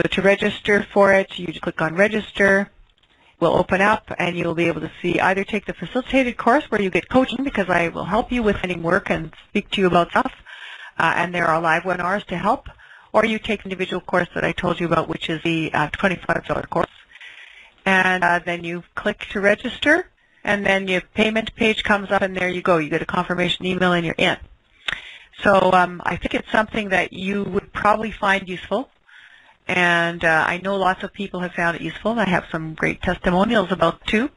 So to register for it, you just click on Register. Will open up, and you'll be able to see either take the facilitated course where you get coaching, because I will help you with finding work and speak to you about stuff, and there are live webinars to help, or you take the individual course that I told you about, which is the $25 course. And then you click to register, and then your payment page comes up, and there you go. You get a confirmation email, and you're in. So I think it's something that you would probably find useful. And I know lots of people have found it useful. I have some great testimonials about it too.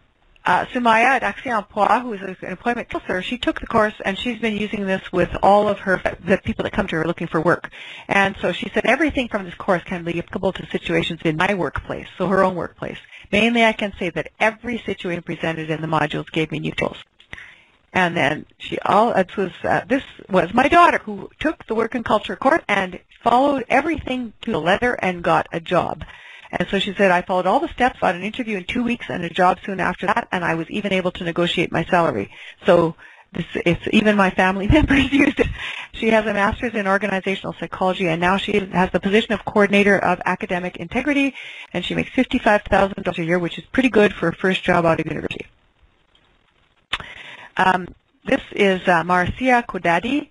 Sumaya at Accès Emploi, who is an employment counselor, she took the course, and she's been using this with all of the people that come to her looking for work. And so she said everything from this course can be applicable to situations in my workplace, so her own workplace. Mainly I can say that every situation presented in the modules gave me new tools. And then this was my daughter, who took the Work and Culture course and followed everything to the letter and got a job. And so she said, I followed all the steps, got an interview in 2 weeks and a job soon after that, and I was even able to negotiate my salary. So even my family members used it. She has a master's in organizational psychology, and now she has the position of coordinator of academic integrity, and she makes $55,000 a year, which is pretty good for a first job out of university. This is Marcia Kodadi,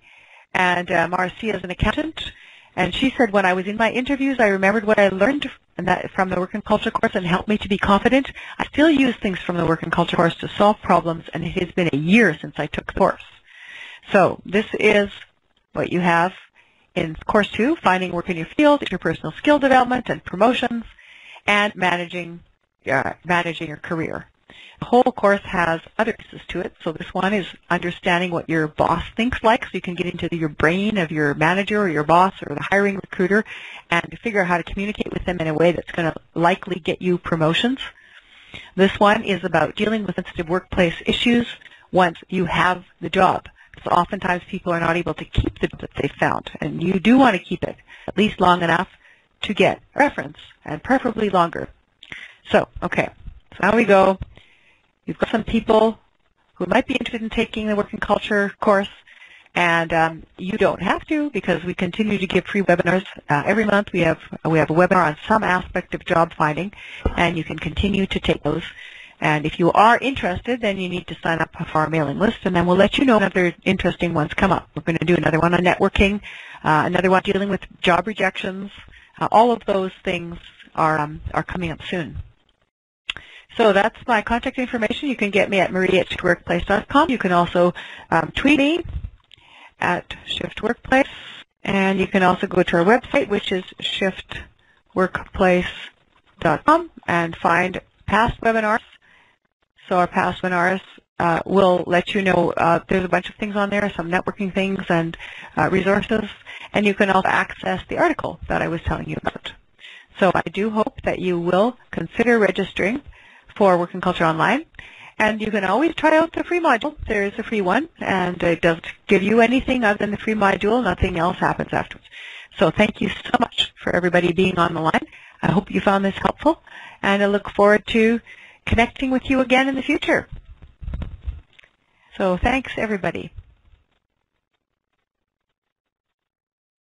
and Marcia is an accountant, and she said, when I was in my interviews, I remembered what I learned from the Work and Culture course and helped me to be confident. I still use things from the Work and Culture course to solve problems, and it has been a year since I took the course. So this is what you have in Course 2, Finding Work in Your Field, Interpersonal Skill Development and Promotions, and Managing Your Career. The whole course has other pieces to it. So this one is understanding what your boss thinks like, so you can get into your brain of your manager or your boss or the hiring recruiter and figure out how to communicate with them in a way that's going to likely get you promotions. This one is about dealing with sensitive workplace issues once you have the job. So oftentimes people are not able to keep the job that they found, and you do want to keep it at least long enough to get a reference, and preferably longer. So, okay, so now we go. You've got some people who might be interested in taking the Work and Culture course, and you don't have to, because we continue to give free webinars. Every month we have a webinar on some aspect of job finding, and you can continue to take those. And if you are interested, then you need to sign up for our mailing list, and then we'll let you know when other interesting ones come up. We're going to do another one on networking, another one dealing with job rejections. All of those things are coming up soon. So that's my contact information. You can get me at marie@shiftworkplace.com. You can also tweet me at shiftworkplace, And you can also go to our website, which is shiftworkplace.com, and find past webinars. So our past webinars will let you know there's a bunch of things on there, some networking things and resources, and you can also access the article that I was telling you about. So I do hope that you will consider registering for Work and Culture Online. And you can always try out the free module. There is a free one, and it doesn't give you anything other than the free module. Nothing else happens afterwards. So thank you so much for everybody being on the line. I hope you found this helpful, and I look forward to connecting with you again in the future. So thanks, everybody.